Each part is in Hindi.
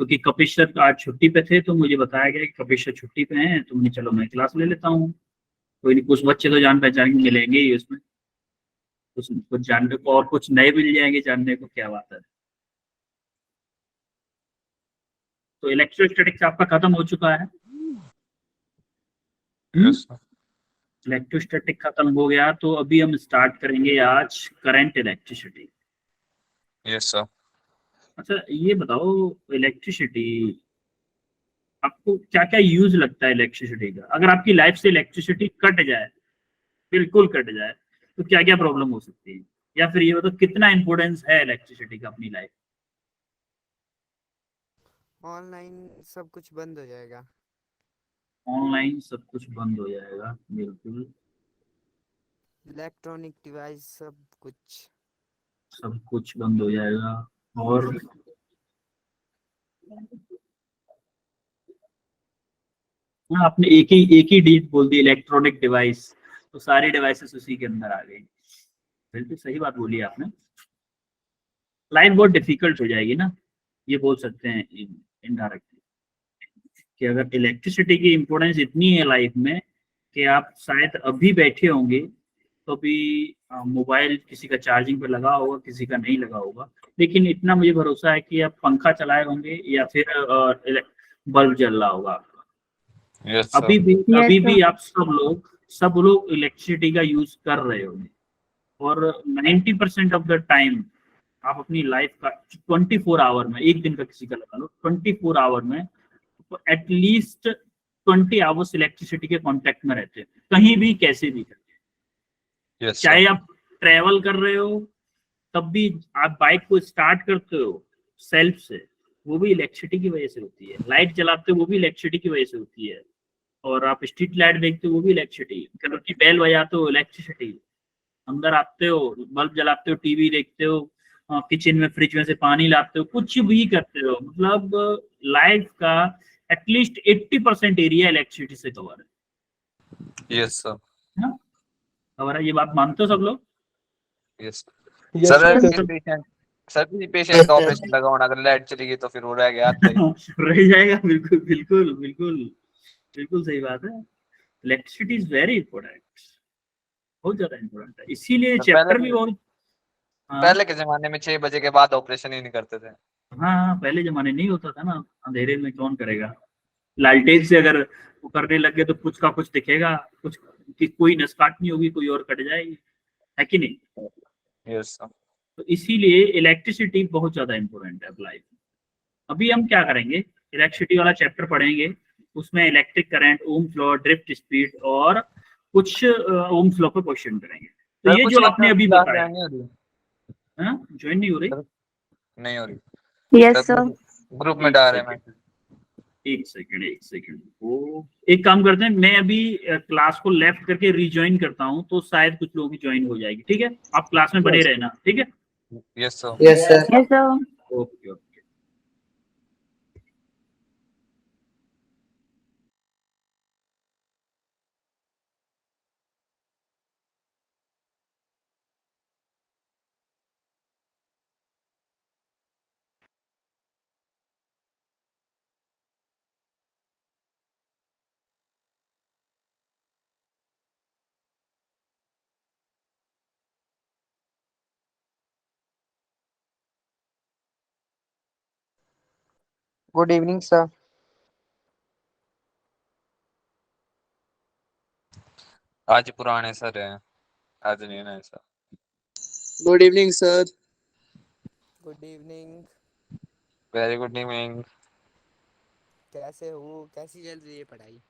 क्योंकि कपिश सर आज छुट्टी पे थे, तो मुझे बताया गया कि कपिश सर छुट्टी पे हैं, तो मैंने चलो मैं क्लास ले लेता हूँ। कोई नहीं, कुछ बच्चे तो जान पहचान के मिलेंगे ही उसमें, कुछ कुछ जानने को और कुछ नए मिल जाएंगे जानने को, क्या बात है। तो इलेक्ट्रोस्टैटिक्स आपका खत्म हो चुका है। Yes sir. इलेक्ट्रोस्टैटिक खत्म हो गया, तो अभी हम स्टार्ट करेंगे आज करंट इलेक्ट्रिसिटी। Yes sir. अच्छा ये बताओ, इलेक्ट्रिसिटी आपको क्या क्या यूज लगता है इलेक्ट्रिसिटी का? अगर आपकी लाइफ से इलेक्ट्रिसिटी कट जाए, बिल्कुल कट जाए, तो क्या क्या प्रॉब्लम हो सकती है? या फिर ये बताओ कितना इंपॉर्टेंस है इलेक्ट्रिसिटी का अपनी लाइफ? ऑनलाइन सब कुछ बंद हो जाएगा। ऑनलाइन सब कुछ बंद हो जाएगा, बिल्कुल। इलेक्ट्रॉनिक डिवाइस सब कुछ बंद हो जाएगा। और हाँ, आपने एक ही डीप बोल दी, इलेक्ट्रॉनिक डिवाइस, तो सारी डिवाइसेस उसी के अंदर आ गई। बिल्कुल सही बात बोली आपने। लाइफ बहुत डिफिकल्ट हो जाएगी ना, ये बोल सकते हैं इनडायरेक्टली, कि अगर इलेक्ट्रिसिटी की इम्पोर्टेंस इतनी है लाइफ में, कि आप शायद अभी बैठे होंगे तो भी मोबाइल किसी का चार्जिंग पे लगा होगा, किसी का नहीं लगा होगा, लेकिन इतना मुझे भरोसा है कि आप पंखा चलाए होंगे या फिर बल्ब जल रहा होगा। यस अभी सर। भी अभी भी आप सब लोग इलेक्ट्रिसिटी का यूज कर रहे होंगे। और 90% ऑफ द टाइम आप अपनी लाइफ का 24 आवर में, एक दिन का किसी का लगा लो, 24 आवर में एटलीस्ट 20 आवर्स इलेक्ट्रिसिटी के कांटेक्ट में रहते हैं, कहीं भी कैसे भी करके। Yes sir. चाहे आप ट्रेवल कर रहे हो, तब भी आप बाइक को स्टार्ट करते हो सेल्फ से, वो भी इलेक्ट्रिसिटी की वजह से होती है। लाइट जलाते हो, वो भी इलेक्ट्रिसिटी की वजह से होती है। और आप स्ट्रीट लाइट देखते हो, वो भी इलेक्ट्रिसिटी। घर की बेल बजाते हो, इलेक्ट्रिसिटी। अंदर आते हो, बल्ब जलाते हो, टीवी देखते हो, किचन में फ्रिज में से पानी लाते हो, कुछ भी करते हो, मतलब लाइफ का एटलीस्ट 80% एरिया इलेक्ट्रिसिटी से कवर यस सर। है ना? कवर है, ये बात मानते हो सब लोग? Yes yes sir. सर। किसी पेशेंट का ऑपरेशन लगा होना, अगर लाइट चली गई तो फिर वो रह गया आता ही। रह जाएगा, बिल्कुल बिल्कुल बिल्कुल। बिल्कुल सही बात है। इलेक्ट्रिसिटी इज वेरी इंपॉर्टेंट, बहुत ज्यादा इंपॉर्टेंट है, इसीलिए सर चैप्टर भी बहुत। हाँ पहले के जमाने में 6 बजे के बाद ऑपरेशन ही नहीं करते थे। हाँ हाँ, पहले जमाने नहीं होता था ना, अंधेरे में कौन करेगा। लालटेन से अगर वो करने लगे तो कुछ का कुछ दिखेगा, कुछ कि कोई नस काटनी होगी, कोई और कट जाएगी, है कि नहीं? Yes sir. तो इसीलिए इलेक्ट्रिसिटी बहुत ज्यादा इंपॉर्टेंट है लाइफ में। अभी हम क्या करेंगे, इलेक्ट्रिसिटी वाला चैप्टर पढ़ेंगे। उसमें electric current, Ohm's law, drift speed और कुछ ओम्स लॉ पर क्वेश्चन करेंगे। तो सर ये कुछ जो आपने लेक्चर अभी क्लास बताया, ज्वाइन नहीं हो रही? ज्वाइन नहीं हो रही? सर नहीं हो रही यस सर। सर। ग्रुप में एक डाल रहे हैं सेकेंड, मैसेज। एक सेकेंड वो एक काम करते हैं, मैं अभी क्लास को लेफ्ट करके रिज्वाइन करता हूँ, तो शायद कुछ लोगों की ज्वाइन हो जाएगी। ठीक है, आप क्लास में बने रहना, ठीक है? Yes sir. Yes sir. Yes sir. Okay okay. Good evening sir. आज पुराने सर हैं, आज नहीं नए sir. Good evening sir. Good evening. Very good evening. कैसे हो, कैसी चल रही है पढ़ाई?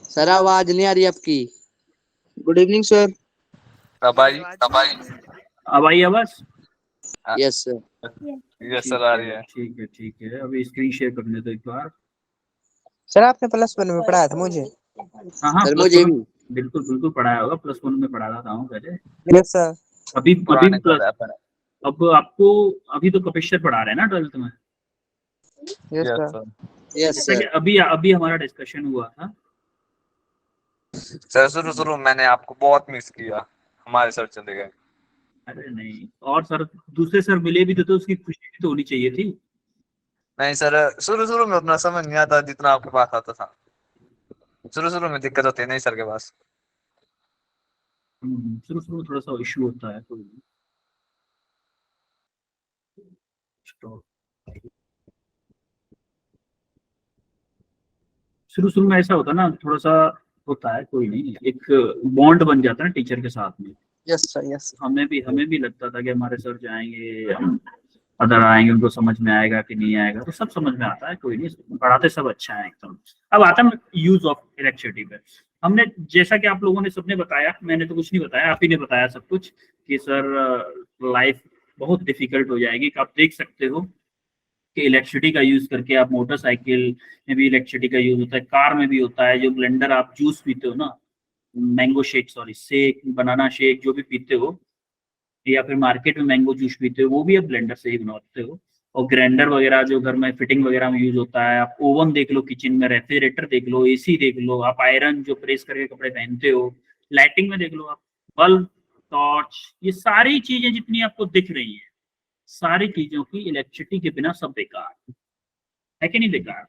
सर आवाज नहीं आ रही आपकी। Good evening sir. अब मेरी आई। आवाज नहीं आ रही? अब आई आवाज? Yes sir. यस सर ठीक आ है रही है। ठीक है ठीक है, अभी स्क्रीन शेयर करने दो एक बार। सर आपने +1 में पढ़ाया था मुझे। हाँ हाँ, सर प्लस मुझे वन, भी। बिल्कुल बिल्कुल पढ़ाया होगा, +1 में पढ़ा था हूँ पहले। Yes sir. अभी अभी पुराने सर प्लस, है अपन। अब आपको अभी तो प्रोफेसर पढ़ा रहे हैं ना 12th में? Yes yes sir. Sir. Yes जैसा कि सर। अभी अभी हमारा डिस्कशन हुआ था। सर शुरू मैंने आपको बहुत मिस किया, हमारे सर चले गए। अरे नहीं, और सर दूसरे सर मिले भी थे तो उसकी खुशी भी तो होनी चाहिए थी। नहीं सर, शुरू शुरू में उतना समझ नहीं आता जितना आपके पास आता था। शुरू शुरू में दिक्कत होती है नहीं सर के पास। शुरू शुरू में थोड़ा सा इशू होता है, कोई नहीं। शुरू शुरू में ऐसा होता है ना, थोड़ा सा होता है, कोई नहीं, एक बॉन्ड बन जाता है ना टीचर के साथ में। Yes sir yes. हमें भी लगता था कि हमारे सर जाएंगे, हम अदर आएंगे, उनको समझ में आएगा कि नहीं आएगा, तो सब समझ में आता है, कोई नहीं, पढ़ाते सब अच्छा है एकदम। अब आता है यूज ऑफ इलेक्ट्रिसिटी पे। हमने जैसा कि आप लोगों ने सबने बताया, मैंने तो कुछ नहीं बताया, आप ही ने बताया सब कुछ कि सर लाइफ बहुत डिफिकल्ट हो जाएगी। कि आप देख सकते हो कि इलेक्ट्रिसिटी का यूज करके आप मोटरसाइकिल में भी इलेक्ट्रिसिटी का यूज होता है, कार में भी होता है। जो ब्लेंडर आप जूस पीते हो ना, mango shake, sorry shake, banana shake जो भी पीते हो, या फिर मार्केट में मैंगो जूस पीते हो, वो भी आप ब्लेंडर से ही बनाते हो। और ग्राइंडर वगैरह जो घर में फिटिंग वगैरह में यूज होता है, आप ओवन देख लो, किचन में रेफ्रिजरेटर देख लो, एसी देख लो, आप आयरन जो प्रेस करके कपड़े पहनते हो, लाइटिंग में देख लो आप, बल्ब, टॉर्च, ये सारी चीजें जितनी आपको दिख रही हैं, सारी चीजों की इलेक्ट्रिसिटी के बिना सब बेकार है कि नहीं बेकार।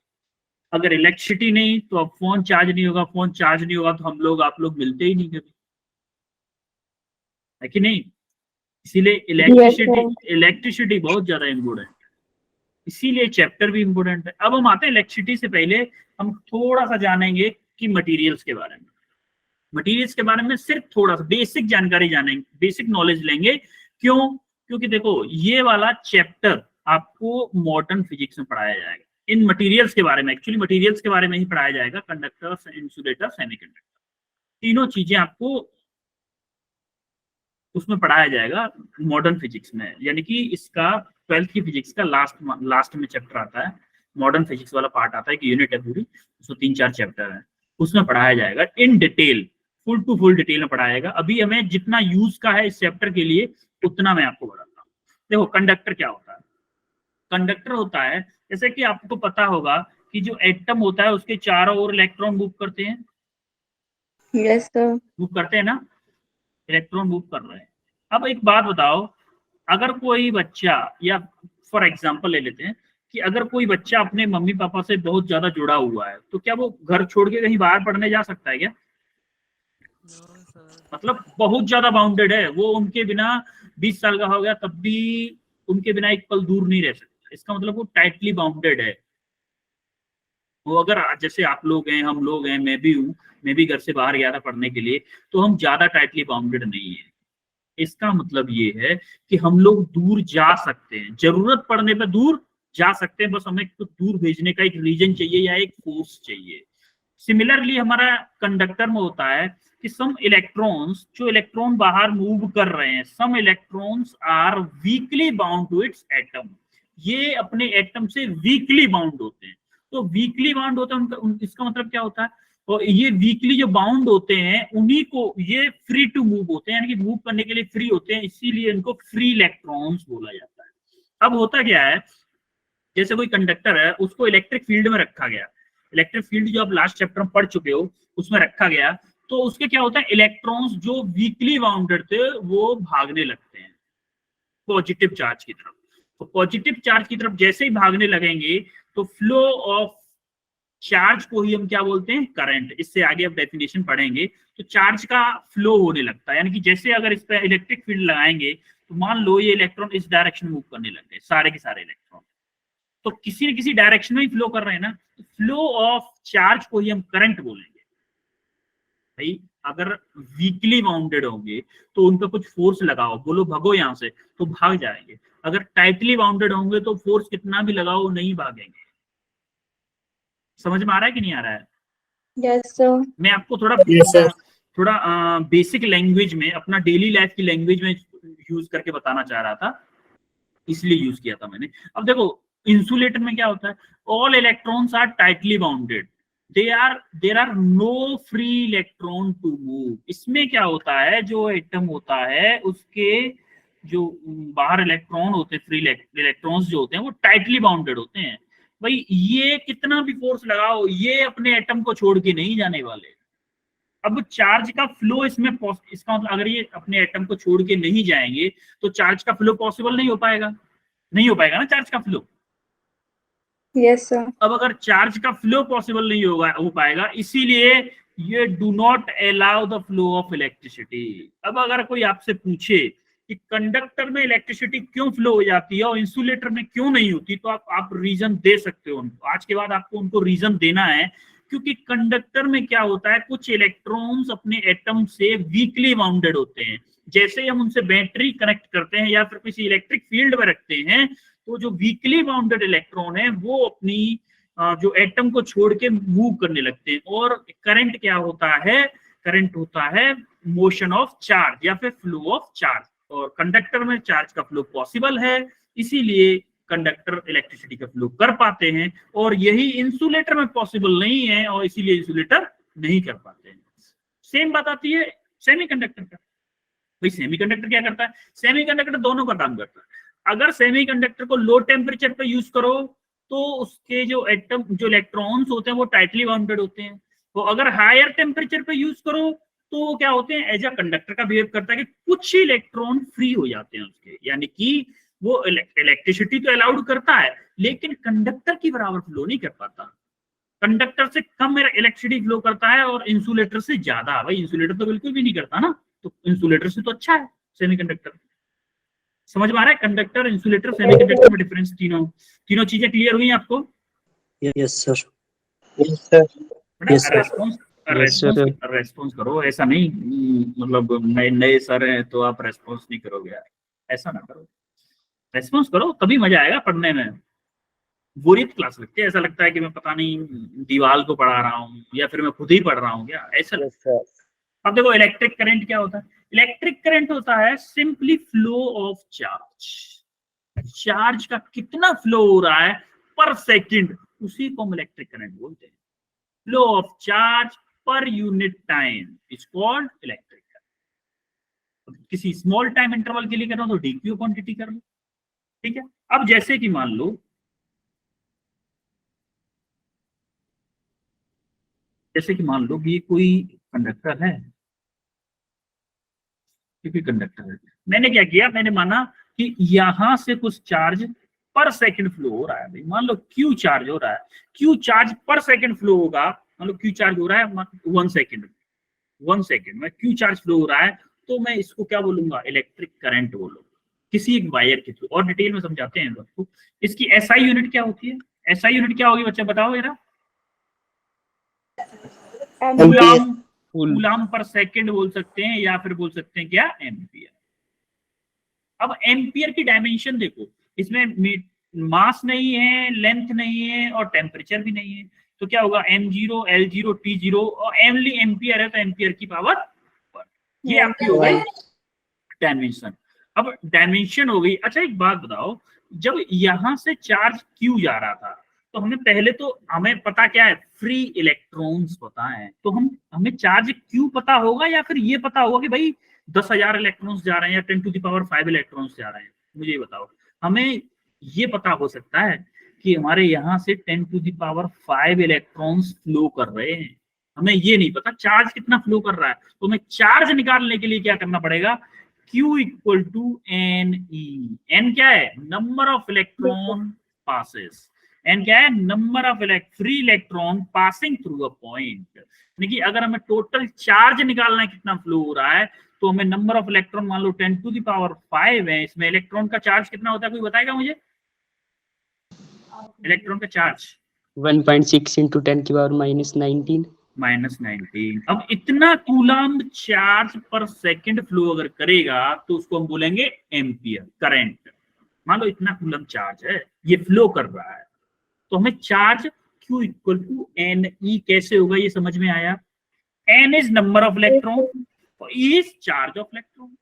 अगर इलेक्ट्रिसिटी नहीं तो अब फोन चार्ज नहीं होगा, फोन चार्ज नहीं होगा तो हम लोग आप लोग मिलते ही नहीं कभी, है कि नहीं। इसीलिए इलेक्ट्रिसिटी बहुत ज्यादा इम्पोर्टेंट है, इसीलिए चैप्टर भी इम्पोर्टेंट है। अब हम आते हैं इलेक्ट्रिसिटी से पहले हम थोड़ा सा जानेंगे कि मटेरियल्स के बारे में। मटेरियल्स के बारे में सिर्फ थोड़ा सा बेसिक जानकारी जानेंगे, बेसिक नॉलेज लेंगे। क्यों? क्योंकि देखो ये वाला चैप्टर आपको मॉडर्न फिजिक्स में पढ़ाया जाएगा, इन मटेरियल्स के बारे में। एक्चुअली मटेरियल्स के बारे में ही पढ़ाया जाएगा, कंडक्टर्स, इंसुलेटर, सेमीकंडक्टर, तीनों चीजें आपको उसमें पढ़ाया जाएगा मॉडर्न फिजिक्स में। यानी कि इसका 12th की फिजिक्स का लास्ट में चैप्टर आता है, मॉडर्न फिजिक्स वाला पार्ट आता है कि यूनिट है पूरी, उसमें 3-4 चैप्टर है, उसमें पढ़ाया जाएगा in detail, full to full detail में पढ़ाया जाएगा। अभी हमें जितना यूज का है इस चैप्टर के लिए उतना मैं आपको बताता हूँ। देखो कंडक्टर क्या होता है। कंडक्टर होता है, जैसे कि आपको पता होगा कि जो एटम होता है उसके चारों ओर इलेक्ट्रॉन मूव करते हैं। Yes sir. मूव करते हैं ना, इलेक्ट्रॉन मूव कर रहे हैं। अब एक बात बताओ, अगर कोई बच्चा, या फॉर एग्जांपल ले लेते हैं कि अगर कोई बच्चा अपने मम्मी पापा से बहुत ज्यादा जुड़ा हुआ है, तो क्या वो घर छोड़ के कहीं बाहर पढ़ने जा सकता है क्या? मतलब बहुत ज्यादा बाउंडेड है वो, उनके बिना 20 साल का हो गया तब भी उनके बिना एक पल दूर नहीं रह सकता। इसका मतलब वो टाइटली बाउंडेड है। वो अगर जैसे आप लोग हैं, हम लोग हैं, मैं भी हूँ, मैं भी घर से बाहर गया था पढ़ने के लिए, तो हम ज्यादा टाइटली बाउंडेड नहीं है। इसका मतलब ये है कि हम लोग दूर जा सकते हैं, जरूरत पड़ने पर दूर जा सकते हैं, बस हमें कुछ दूर भेजने का एक रीजन चाहिए या एक फोर्स चाहिए। सिमिलरली हमारा कंडक्टर में होता है कि सम इलेक्ट्रॉन्स, जो इलेक्ट्रॉन बाहर मूव कर रहे हैं, some electrons are weakly bound to its atom, ये अपने एटम से वीकली बाउंड होते हैं। तो वीकली बाउंड होता है इसका मतलब क्या होता है, और ये वीकली जो बाउंड होते हैं उन्हीं को ये फ्री टू मूव होते हैं, यानी कि मूव करने के लिए फ्री होते हैं, इसीलिए इनको फ्री इलेक्ट्रॉन्स बोला जाता है। अब होता क्या है, जैसे कोई कंडक्टर है, उसको इलेक्ट्रिक फील्ड में रखा गया, इलेक्ट्रिक फील्ड जो आप लास्ट चैप्टर में पढ़ चुके हो उसमें रखा गया, तो उसके क्या होता है, इलेक्ट्रॉन्स जो वीकली बाउंडेड थे वो भागने लगते हैं पॉजिटिव चार्ज की तरफ। तो पॉजिटिव चार्ज की तरफ जैसे ही भागने लगेंगे तो फ्लो ऑफ चार्ज को ही हम क्या बोलते हैं, करंट। इससे आगे आप डेफिनेशन पढ़ेंगे। तो चार्ज का फ्लो होने लगता है, यानी कि जैसे अगर इस पर इलेक्ट्रिक फील्ड लगाएंगे तो मान लो ये इलेक्ट्रॉन इस डायरेक्शन में मूव करने लग गए, सारे के सारे इलेक्ट्रॉन तो किसी न किसी डायरेक्शन में ही फ्लो कर रहे हैं ना, तो फ्लो ऑफ चार्ज को ही हम करंट बोलेंगे। भाई अगर वीकली बाउंडेड होंगे तो उन पर कुछ फोर्स लगाओ, बोलो भगो यहां से, तो भाग जाएंगे। अगर टाइटली बाउंडेड होंगे तो फोर्स कितना भी लगाओ नहीं भागेंगे। समझ में आ रहा है कि नहीं आ रहा है? Yes sir. मैं आपको थोड़ा बेसिक लैंग्वेज में, अपना डेली लाइफ की लैंग्वेज में यूज करके बताना चाह रहा था, इसलिए यूज किया था मैंने। अब देखो इंसुलेटर में क्या होता है, all electrons are tightly bounded, there are no free electron to move. इसमें क्या होता है, जो एटम होता है उसके जो बाहर इलेक्ट्रॉन होते हैं, फ्री इलेक्ट्रॉन्स जो होते हैं वो टाइटली बाउंडेड होते हैं। भाई ये कितना भी फोर्स लगाओ ये अपने एटम को छोड़ के नहीं जाने वाले। अब चार्ज का फ्लो इसमें, इसका मतलब अगर ये अपने एटम को छोड़ के नहीं जाएंगे तो चार्ज का फ्लो पॉसिबल नहीं हो पाएगा, नहीं हो पाएगा ना चार्ज का फ्लो। Yes, sir. अब अगर चार्ज का फ्लो पॉसिबल नहीं होगा हो पाएगा, इसीलिए ये do not allow the flow of electricity. अब अगर कोई आपसे पूछे कि कंडक्टर में इलेक्ट्रिसिटी क्यों फ्लो हो जाती है और इंसुलेटर में क्यों नहीं होती, तो आप रीजन दे सकते हो उनको। आज के बाद आपको उनको रीजन देना है, क्योंकि कंडक्टर में क्या होता है, कुछ इलेक्ट्रॉन्स अपने एटम से वीकली बाउंडेड होते हैं। जैसे हम उनसे बैटरी कनेक्ट करते हैं या फिर किसी इलेक्ट्रिक फील्ड में रखते हैं, तो जो वीकली बाउंडेड इलेक्ट्रॉन है वो अपनी जो एटम को छोड़ के मूव करने लगते हैं। और करंट क्या होता है, करंट होता है मोशन ऑफ चार्ज या फिर फ्लो ऑफ चार्ज। और कंडक्टर में चार्ज का फ्लो पॉसिबल है, इसीलिए कंडक्टर इलेक्ट्रिसिटी का फ्लो कर पाते हैं, और यही इंसुलेटर में पॉसिबल नहीं है और इसीलिए इंसुलेटर नहीं कर पाते हैं। सेम बात आती है सेमीकंडक्टर का। भाई सेमीकंडक्टर क्या करता है, सेमीकंडक्टर दोनों का काम करता है। अगर सेमीकंडक्टर को लो टेम्परेचर पे यूज करो तो उसके जो एटम जो इलेक्ट्रॉन्स होते हैं वो टाइटली बाउंडेड होते हैं। तो अगर हायर टेम्परेचर पे यूज करो तो वो क्या होते हैं, एज अ कंडक्टर का बिहेव करता है कि कुछ इलेक्ट्रॉन फ्री हो जाते हैं उसके, यानी कि वो इलेक्ट्रिसिटी तो अलाउड करता है लेकिन कंडक्टर की बराबर फ्लो नहीं कर पाता। कंडक्टर से कम इलेक्ट्रिसिटी फ्लो करता है और इंसुलेटर से ज्यादा। भाई इंसुलेटर तो बिल्कुल भी नहीं करता ना, तो इंसुलेटर से तो अच्छा है सेमीकंडक्टर। समझ में आ रहा है कंडक्टर, इंसुलेटर, सेमीकंडक्टर में डिफरेंस? तीनों चीजें क्लियर हुई आपको? Yes sir. Yes sir. Yes sir. Response करो, ऐसा नहीं मतलब नए सर हैं तो आप रेस्पॉन्स नहीं करोगे यार, ऐसा ना करो। रेस्पॉन्स करो तभी मजा आएगा पढ़ने में। बोरियत क्लास लगती है, ऐसा लगता है कि मैं पता नहीं दीवार को पढ़ा रहा हूँ या फिर मैं खुद ही पढ़ रहा हूँ क्या, ऐसा लगता है। अब देखो इलेक्ट्रिक करंट क्या होता है, इलेक्ट्रिक करंट होता है simply flow of charge. Charge का कितना फ्लो हो रहा है पर सेकंड, उसी को हम इलेक्ट्रिक करंट बोलते हैं। Flow of charge per unit time is called electric current. किसी स्मॉल टाइम इंटरवल के लिए कर रहा हूं तो dq क्वांटिटी कर लो, ठीक है। अब जैसे कि मान लो कि कोई कंडक्टर है, क्योंकि कंडक्टर है, मैंने क्या किया, मैंने माना कि यहां से कुछ चार्ज पर सेकंड फ्लो हो रहा है। भाई मान लो क्यू चार्ज हो रहा है, क्यू चार्ज पर सेकंड फ्लो होगा। मान लो क्यू चार्ज हो रहा है 1 सेकंड में क्यू चार्ज फ्लो हो रहा है, तो मैं इसको क्या बोलूंगा, इलेक्ट्रिक करंट बोलूंगा, किसी एक वायर के थ्रू। और डिटेल में समझाते हैं आपको। इसकी एसआई यूनिट क्या होती है, एसआई यूनिट क्या होगी बच्चे बताओ जरा? कूलम पर सेकंड बोल सकते हैं या फिर बोल सकते हैं क्या, एम्पियर। अब एम्पियर की डायमेंशन देखो, इसमें मास नहीं है, लेंथ नहीं है और टेम्परेचर भी नहीं है, तो क्या होगा m0 l0 t0 और एमली एम्पियर है तो एम्पियर की पावर, ये आपकी हो गई डायमेंशन। अब डायमेंशन हो गई। अच्छा एक बात बताओ, जब यहां से चार्ज क्यू जा रहा था तो हमें पता क्या है, फ्री इलेक्ट्रॉन्स पता है, तो हमें चार्ज क्यू पता होगा या फिर ये पता होगा कि भाई 10,000 इलेक्ट्रॉन्स जा रहे हैं या 10⁵ इलेक्ट्रॉन्स जा रहे हैं? मुझे ये बताओ। हमें ये पता हो सकता है कि हमारे यहाँ से 10⁵ इलेक्ट्रॉन्स फ्लो कर रहे हैं, हमें ये नहीं पता चार्ज कितना फ्लो कर रहा है। तो हमें चार्ज निकालने के लिए क्या करना पड़ेगा, Q equal to N E. N क्या है, number of electron passes, N क्या है, number of free electron passing through a point. यानी कि अगर हमें टोटल चार्ज निकालना है कितना फ्लो हो रहा है, तो हमें नंबर ऑफ इलेक्ट्रॉन मान लो 10⁵ है, इसमें इलेक्ट्रॉन का चार्ज कितना होता है, कोई बताएगा मुझे? इलेक्ट्रॉन का चार्ज 1.6 into 10⁻⁻19 -19। अब इतना कूलम चार्ज पर सेकंड फ्लो अगर करेगा तो उसको हम बोलेंगे एम्पियर करंट। मान लो इतना कूलम चार्ज है, ये फ्लो कर रहा है, तो हमें charge Q equal to N E कैसे होगा, ये समझ में आया? N is number of electron, E is charge of electron.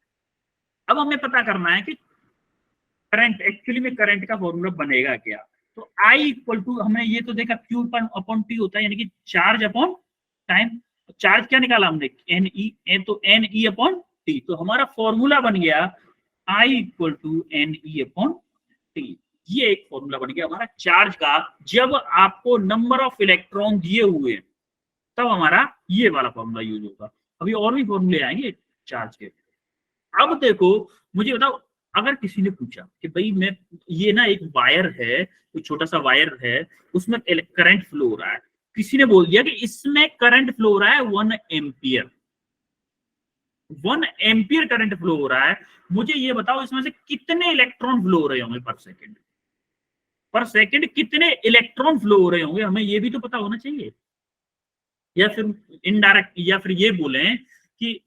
अब हमें पता करना है कि करंट, एक्चुअली में करंट का फॉर्मूला बनेगा क्या। तो I इक्वल टू, हमने ये तो देखा Q अपॉन T होता है, यानी कि चार्ज अपॉन टाइम। चार्ज क्या निकाला हमने, एन ई, तो एन ई अपॉन टी। तो हमारा फॉर्मूला बन गया I equal to N E upon T. ये एक फॉर्मूला बन गया हमारा चार्ज का। जब आपको नंबर ऑफ इलेक्ट्रॉन दिए हुए तब हमारा ये वाला फॉर्मूला यूज होगा। अभी और भी फॉर्मूले आएंगे चार्ज के। अब देखो मुझे बताओ, अगर किसी ने पूछा कि भाई मैं ये ना एक वायर है, कोई छोटा सा वायर है, उसमें करंट फ्लो हो रहा है, किसी ने बोल दिया कि इसमें करंट फ्लो हो रहा है 1 एम्पियर, 1 एम्पियर करंट फ्लो हो रहा है, मुझे ये बताओ इसमें से कितने इलेक्ट्रॉन फ्लो हो रहे होंगे पर सेकंड, पर सेकंड कितने इलेक्ट्रॉन फ्लो हो रहे होंगे, हमें ये भी तो पता होना चाहिए। या फिर इनडायरेक्ट, या फिर ये बोलें कि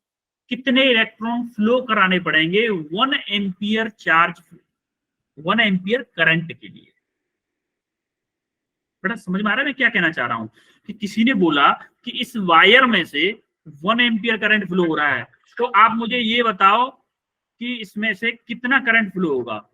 कितने इलेक्ट्रॉन फ्लो कराने पड़ेंगे 1 एम्पियर चार्ज, 1 एम्पियर करंट के लिए। बेटा समझ में आ रहा है मैं क्या कहना चाह रहा हूं? कि किसी ने बोला कि इस वायर में से 1 एम्पियर करंट फ्लो हो रहा है, तो आप मुझे ये बताओ कि इसमें से कितना करंट फ्लो होगा।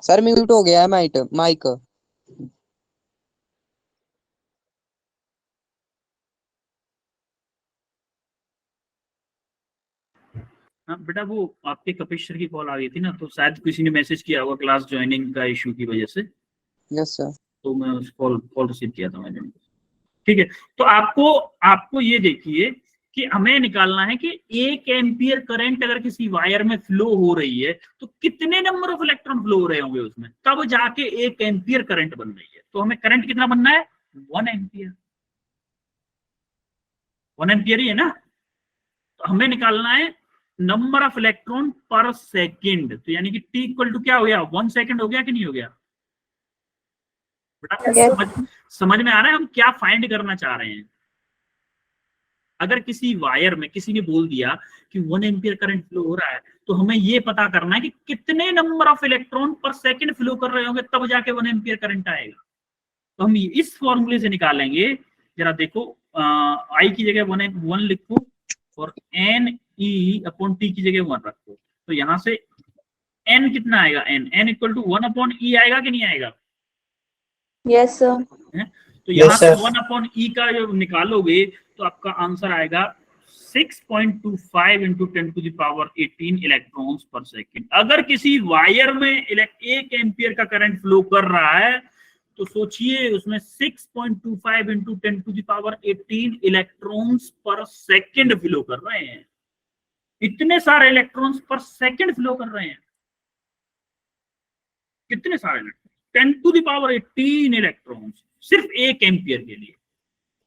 सर म्यूट हो गया है माइक माइक। हाँ बेटा, वो आपके कपिश सर की कॉल आ गई थी ना, तो शायद किसी ने मैसेज किया होगा क्लास ज्वाइनिंग का इशू की वजह से, यस सर। तो मैं उस कॉल रिसीव किया था मैंने। ठीक है, तो आपको ये देखिए कि हमें निकालना है कि 1 एम्पियर करंट अगर किसी वायर में फ्लो हो रही है तो कितने नंबर ऑफ इलेक्ट्रॉन फ्लो हो रहे होंगे उसमें, तब जाके 1 एम्पियर करंट बन रही है। तो हमें करंट कितना बनना है? 1 एम्पियर, 1 एम्पियर ही है ना। तो हमें निकालना है number of electron per second, तो यानी कि टी इक्वल टू क्या हो गया, 1 सेकेंड हो गया कि नहीं हो गया बेटा? Yes. समझ में आ रहा है हम क्या फाइंड करना चाह रहे हैं? अगर किसी वायर में किसी ने बोल दिया कि 1 एम्पियर करंट फ्लो हो रहा है, तो हमें ये पता करना है कि कितने नंबर ऑफ इलेक्ट्रॉन पर सेकंड फ्लो कर रहे होंगे, तब जाके 1 एम्पियर करंट आएगा। तो हम इस फॉर्मूले से निकालेंगे। जरा देखो, आई की जगह 1 लिखो और एन ई अपॉन टी की जगह 1 रखो, तो यहां से एन कितना आएगा, एन इक्वल टू 1 अपॉन ई आएगा कि नहीं आएगा? Yes, sir. तो यहां से 1 अपॉन ई का जो निकालोगे तो आपका आंसर आएगा 6.25 into 10 to the power 18 electrons per second. अगर किसी वायर में 1 एम्पियर का करंट फ्लो कर रहा है तो सोचिए उसमें 6.25 into 10 to the power 18 electrons per second flow कर रहे हैं। इतने सारे इलेक्ट्रॉन्स पर सेकेंड फ्लो कर रहे हैं, कितने सारे electron, 10 to the power 18 electrons सिर्फ 1 एम्पियर के लिए।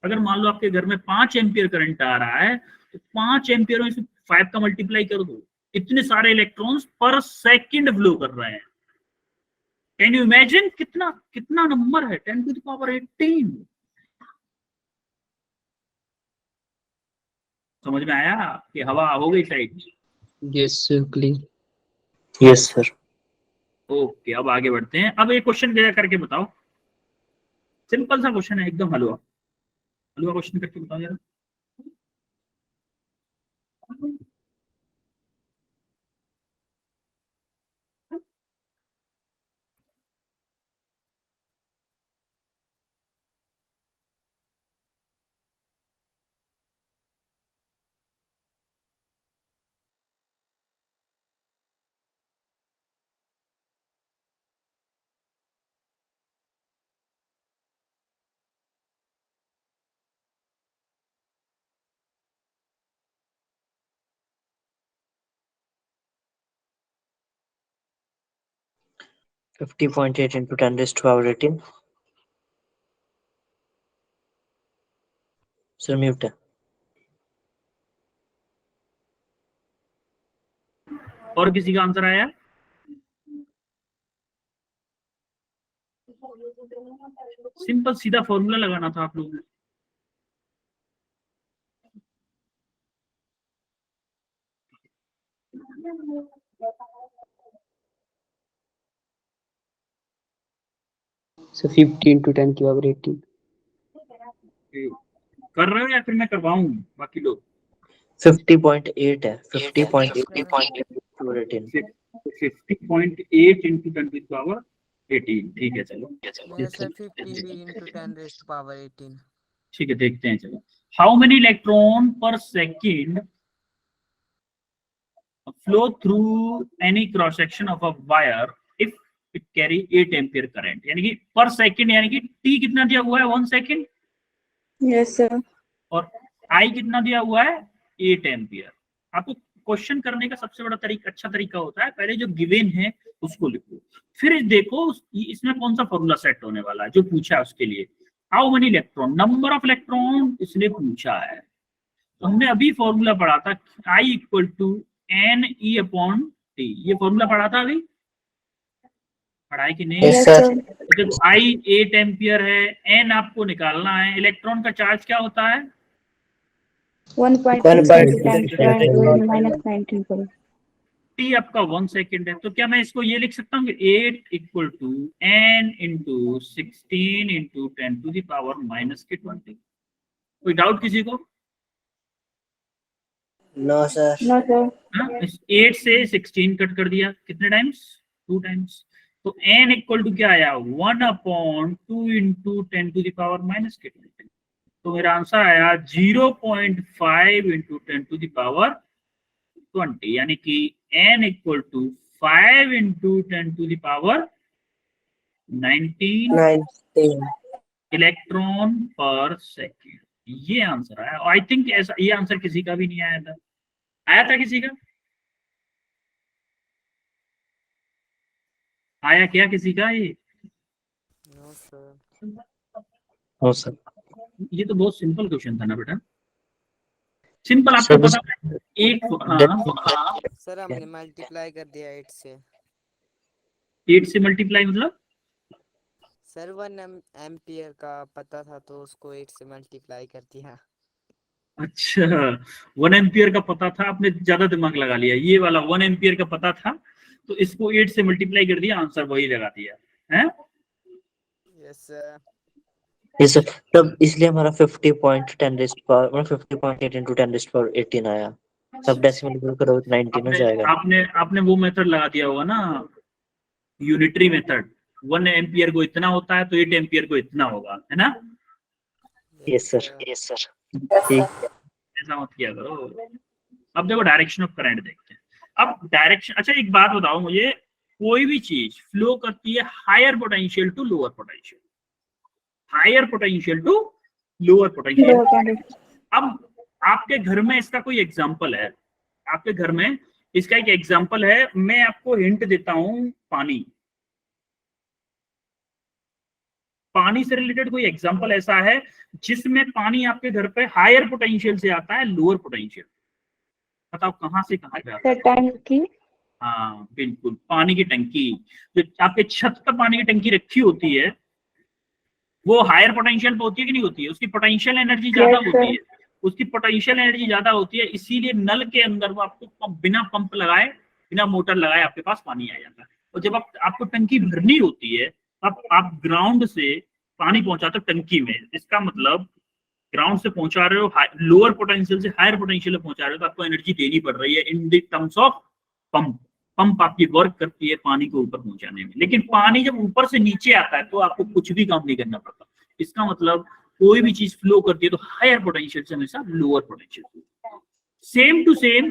अगर मान लो आपके घर में 5 एम्पियर करंट आ रहा है तो 5 एम्पियर में 5 का मल्टीप्लाई कर दो, इतने सारे इलेक्ट्रॉन्स पर सेकंड फ्लो कर रहे हैं। कैन यू इमेजिन कितना कितना नंबर है, 10 टू द पावर 18। समझ में आया कि हवा हो गई side? Yes, sir, clear. Yes sir. Okay, अब आगे बढ़ते हैं। अब एक क्वेश्चन करके बताओ, सिंपल सा क्वेश्चन है एकदम, हलवा हलवा क्वेश्चन करके बताओ जरा। — 50.8 into 10 raised to power 18. Sir mute है। और किसी का आंसर आया? सिंपल सीधा फॉर्मूला लगाना था आप लोगों ने। So 50 into 10 की पावर 18. कर रहे हो या फिर मैं करवाऊं बाकी लोग? 50.8 है। 50.8 50.8 इंटू 10 टू द पावर 18। ठीक है, चलो Yes, sir. 50 into 10 raised to power 18. ठीक है, देखते हैं। चलो, how many electron per second flow through any cross section of a wire if it carry 8 ampere current, यानी कि पर सेकंड, यानी कि टी कितना दिया हुआ है 1 सेकंड, Yes, sir. और आई कितना दिया हुआ है 8 एम्पियर। आपको क्वेश्चन करने का सबसे बड़ा तरीका, अच्छा तरीका होता है पहले जो गिवन है उसको लिखो, फिर देखो इसमें कौन सा फॉर्मूला सेट होने वाला है जो पूछा है उसके लिए। How many electron, number of electron इसने पूछा है। तो हमने अभी फॉर्मूला पढ़ा था I equal to N E upon T, ये फॉर्मूला पढ़ा था अभी, पढ़ाई कि नहीं? Yes, sir. तो I 8 एम्पियर है, एन आपको निकालना है। इलेक्ट्रॉन का चार्ज क्या होता है? 1.6 times 10 minus 19 करो। टी आपका 1 सेकेंड है, तो क्या मैं इसको ये लिख सकता हूँ कि 8 equal to N into 16 into 10 to the power minus के 20। कोई डाउट किसी को? No, sir. No, sir. हाँ, 8 से 16 कट कर दिया, कितने टाइम्स? 2 टाइम्स। तो n इक्वल टू क्या आया? 1 upon 2 into 10 to the power minus के 20। तो मेरा आंसर आया 0.5 इंटू 10 टू द पावर 20, यानी कि n equal to 5 into 10 to the power 19 19. Electron per second. ये आंसर आया। आई थिंक ऐसा ये आंसर किसी का भी नहीं आया था। आया था किसी का? आया क्या किसी का? ये नो सर। No, sir. ये तो बहुत सिंपल क्वेश्चन था ना बेटा, सिंपल। आपको Sir, पता है एक, हाँ, सर हमने मल्टीप्लाई कर दिया 8 से। 8 से मल्टीप्लाई मतलब? सर 1 एम्पियर का पता था तो उसको 8 से मल्टीप्लाई कर दिया। अच्छा, 1 एम्पियर का पता था, आपने ज्यादा दिमाग लगा लिया। ये वाला 1 एम्पियर का पता था तो इसको 8 से मल्टीप्लाई कर दिया, आंसर वही लगा दिया है। Yes sir. Yes, sir. तब इसलिए हमारा 50.10 रेस्ट पावर मतलब 50.8 into 10 रेस्ट पावर 18 आया। सब डेसिमल में करो 19 हो जाएगा। आपने आपने वो मेथड लगा दिया होगा ना, यूनिटरी मेथड। 1 एम्पियर को इतना होता है तो 8 एम्पियर को इतना होगा, है ना? Yes, sir. Yes, sir. ठीक। ऐसा मत किया करो। अब देखो डायरेक्शन ऑफ करंट देखते हैं। अब डायरेक्शन, अच्छा एक बात बताओ मुझे, कोई भी चीज फ्लो करती है higher potential to lower potential, higher potential to lower potential. Lower potential. अब आपके घर में इसका कोई एग्जांपल है? आपके घर में इसका एक एग्जांपल है, मैं आपको हिंट देता हूं, पानी। पानी से रिलेटेड कोई एग्जांपल ऐसा है जिसमें पानी आपके घर पे हायर पोटेंशियल से आता है लोअर पोटेंशियल? बताओ कहां से कहां पे आता है? Sir, टंकी। हाँ बिल्कुल, पानी की टंकी। जो आपके छत पर पानी की टंकी रखी होती है वो हायर पोटेंशियल पे होती है कि नहीं होती है? उसकी पोटेंशियल एनर्जी ज्यादा Yes, sir. होती है, उसकी पोटेंशियल एनर्जी ज्यादा होती है, इसीलिए नल के अंदर वो आपको बिना पंप लगाए, बिना मोटर लगाए आपके पास पानी आ जाता है। और जब आपको टंकी भरनी होती है तब आप ग्राउंड से पानी पहुंचाते हो टंकी में, इसका मतलब ग्राउंड से पहुंचा रहे हो, लोअर पोटेंशियल से हायर पोटेंशियल में पहुंचा रहे हो, तो आपको एनर्जी देनी पड़ रही है in the terms of pump. Pump आपकी वर्क करती है पानी को ऊपर पहुंचाने में, लेकिन पानी जब ऊपर से नीचे आता है तो आपको कुछ भी काम नहीं करना पड़ता। इसका मतलब कोई भी चीज फ्लो करती है तो हायर पोटेंशियल से हमेशा lower potential. Same to same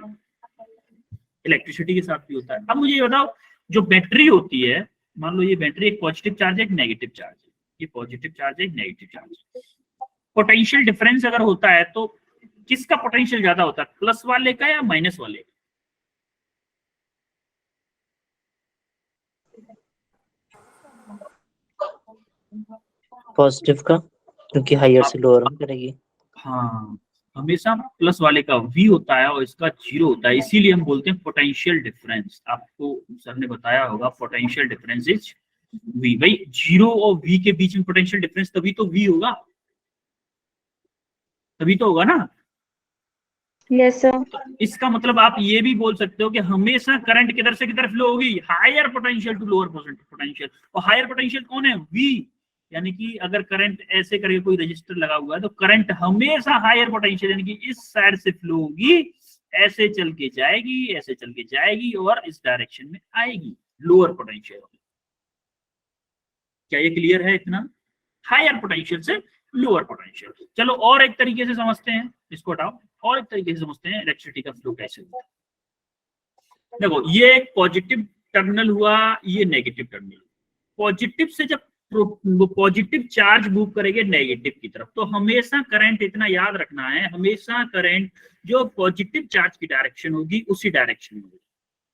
electricity के साथ भी होता है। अब मुझे ये बताओ, जो बैटरी होती है, मान लो ये बैटरी एक पॉजिटिव चार्ज है एक नेगेटिव चार्ज है, ये पॉजिटिव चार्ज है एक नेगेटिव चार्ज है। पोटेंशियल डिफरेंस अगर होता है तो किसका पोटेंशियल ज्यादा होता है, प्लस वाले का या माइनस वाले का? पॉजिटिव का, क्योंकि हायर से लोअर में करेगी। हाँ, हमेशा प्लस वाले का V होता है और इसका 0 होता है, इसीलिए हम बोलते हैं पोटेंशियल डिफरेंस। आपको सर ने बताया होगा पोटेंशियल डिफरेंस इज V। भाई 0 और V के बीच में पोटेंशियल डिफरेंस तभी तो V होगा, तभी तो होगा ना। Yes, sir. इसका मतलब आप ये भी बोल सकते हो कि हमेशा करंट किधर से किधर फ्लो होगी, higher potential to lower potential. और हायर पोटेंशियल कौन है? V। यानी कि अगर करंट ऐसे करके कोई रजिस्टर लगा हुआ है तो करंट हमेशा हायर पोटेंशियल यानी कि इस साइड से फ्लो होगी, ऐसे चल के जाएगी, ऐसे चल के जाएगी और इस डायरेक्शन में आएगी लोअर पोटेंशियल। क्या ये क्लियर है इतना? हायर पोटेंशियल से लोअर पोटेंशियल। चलो और एक तरीके से समझते हैं, इसको हटाओ, और एक तरीके से समझते हैं इलेक्ट्रिसिटी का फ्लो कैसे होता है। देखो ये एक पॉजिटिव टर्मिनल हुआ, ये नेगेटिव टर्मिनल। पॉजिटिव से जब पॉजिटिव चार्ज मूव करेंगे नेगेटिव की तरफ, तो हमेशा करंट, इतना याद रखना है, हमेशा करंट जो पॉजिटिव चार्ज की डायरेक्शन होगी उसी डायरेक्शन में होगी।